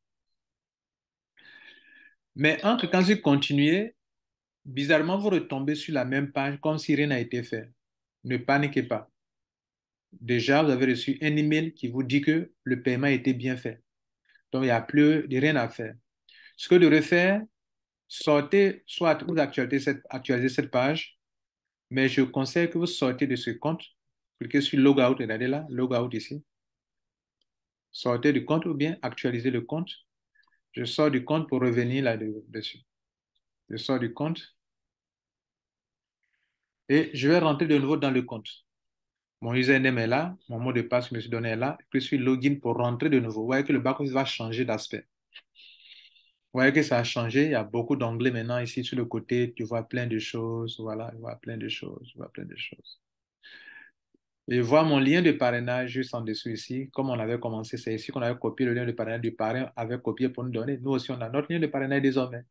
Mais en cliquant sur continuer, bizarrement, vous retombez sur la même page comme si rien n'a été fait. Ne paniquez pas. Déjà, vous avez reçu un email qui vous dit que le paiement a été bien fait. Donc, il n'y a plus de rien à faire. Ce que vous devrez faire, sortez, soit vous actualisez cette page, mais je conseille que vous sortez de ce compte. Cliquez sur Logout, regardez là, Logout ici. Sortez du compte ou bien actualisez le compte. Je sors du compte pour revenir là-dessus. Je sors du compte et je vais rentrer de nouveau dans le compte. Mon username est là, mon mot de passe que je me suis donné est là, puis je suis login pour rentrer de nouveau. Vous voyez que le back-office va changer d'aspect. Vous voyez que ça a changé, il y a beaucoup d'onglets maintenant ici sur le côté, tu vois plein de choses, voilà, tu vois plein de choses, tu vois plein de choses. Et voir mon lien de parrainage juste en dessous ici, comme on avait commencé, c'est ici qu'on avait copié le lien de parrainage du parrain, avait copié pour nous donner. Nous aussi, on a notre lien de parrainage désormais.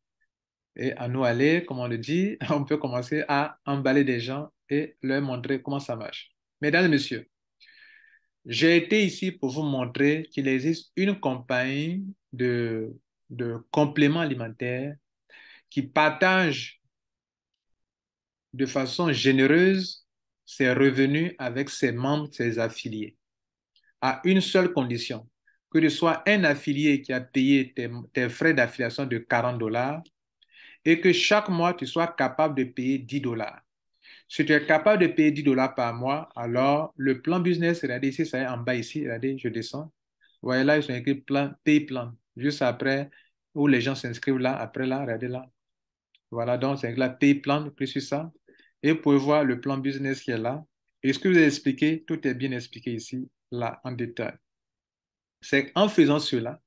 Et à nous aller, comme on le dit, on peut commencer à emballer des gens et leur montrer comment ça marche. Mesdames et messieurs, j'ai été ici pour vous montrer qu'il existe une compagnie de compléments alimentaires qui partage de façon généreuse ses revenus avec ses membres, ses affiliés, à une seule condition, que ce soit un affilié qui a payé tes frais d'affiliation de $40 et que chaque mois, tu sois capable de payer $10. Si tu es capable de payer $10 par mois, alors le plan business, regardez ici, ça est en bas ici, regardez, je descends. Vous voyez là, ils sont écrits plan, pay plan, juste après, où les gens s'inscrivent là, après là, regardez là. Voilà, donc c'est là, pay plan, plus sur ça. Et vous pouvez voir le plan business qui est là. Et ce que je vous ai expliqué, tout est bien expliqué ici, là, en détail. C'est en faisant cela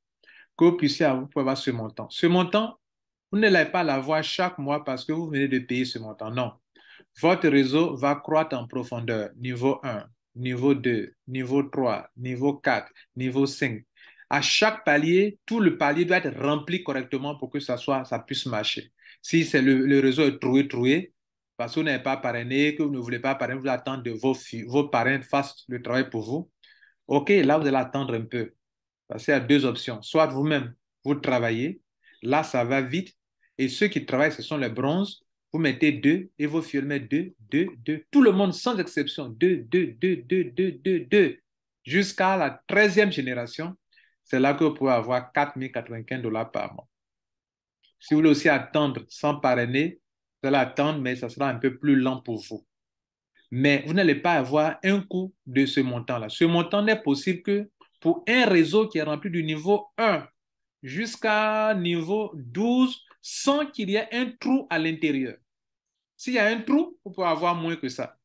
que vous puissiez vous pouvez avoir ce montant. Ce montant, vous n'allez pas l'avoir chaque mois parce que vous venez de payer ce montant. Non. Votre réseau va croître en profondeur. Niveau 1, niveau 2, niveau 3, niveau 4, niveau 5. À chaque palier, tout le palier doit être rempli correctement pour que ça puisse marcher. Si c'est le réseau est troué, parce que vous n'avez pas parrainé, que vous ne voulez pas parrainer, vous attendez que vos parrains fassent le travail pour vous. OK, là, vous allez attendre un peu. Parce qu'il y a deux options. Soit vous-même, vous travaillez, là, ça va vite. Et ceux qui travaillent, ce sont les bronzes. Vous mettez deux et vos filles mettent deux, deux, deux. Tout le monde, sans exception, deux, deux, deux, deux, deux, deux, deux. Jusqu'à la 13e génération, c'est là que vous pouvez avoir $4 095 par mois. Si vous voulez aussi attendre sans parrainer, vous allez attendre, mais ça sera un peu plus lent pour vous. Mais vous n'allez pas avoir un coût de ce montant-là. Ce montant n'est possible que pour un réseau qui est rempli du niveau 1 jusqu'à niveau 12 sans qu'il y ait un trou à l'intérieur. S'il y a un trou, vous pouvez avoir moins que ça.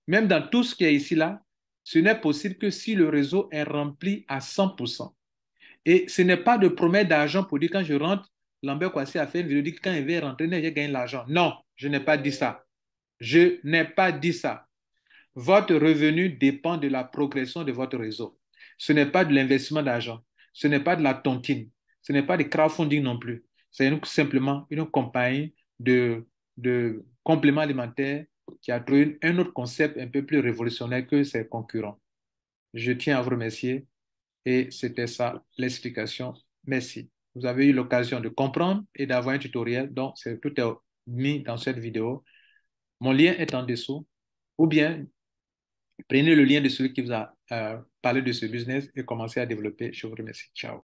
Même dans tout ce qui est ici, là, ce n'est possible que si le réseau est rempli à 100%. Et ce n'est pas de promesse d'argent pour dire quand je rentre, Lambert Kwasi a fait une vidéo, dit que quand il va rentrer, j'ai gagné l'argent. Non, je n'ai pas dit ça. Je n'ai pas dit ça. Votre revenu dépend de la progression de votre réseau. Ce n'est pas de l'investissement d'argent. Ce n'est pas de la tontine. Ce n'est pas du crowdfunding non plus. C'est simplement une compagnie de compléments alimentaires qui a trouvé un autre concept un peu plus révolutionnaire que ses concurrents. Je tiens à vous remercier et c'était ça l'explication. Merci. Vous avez eu l'occasion de comprendre et d'avoir un tutoriel. Donc, tout est mis dans cette vidéo. Mon lien est en dessous. Ou bien, prenez le lien de celui qui vous a parlé de ce business et commencez à développer. Je vous remercie. Ciao.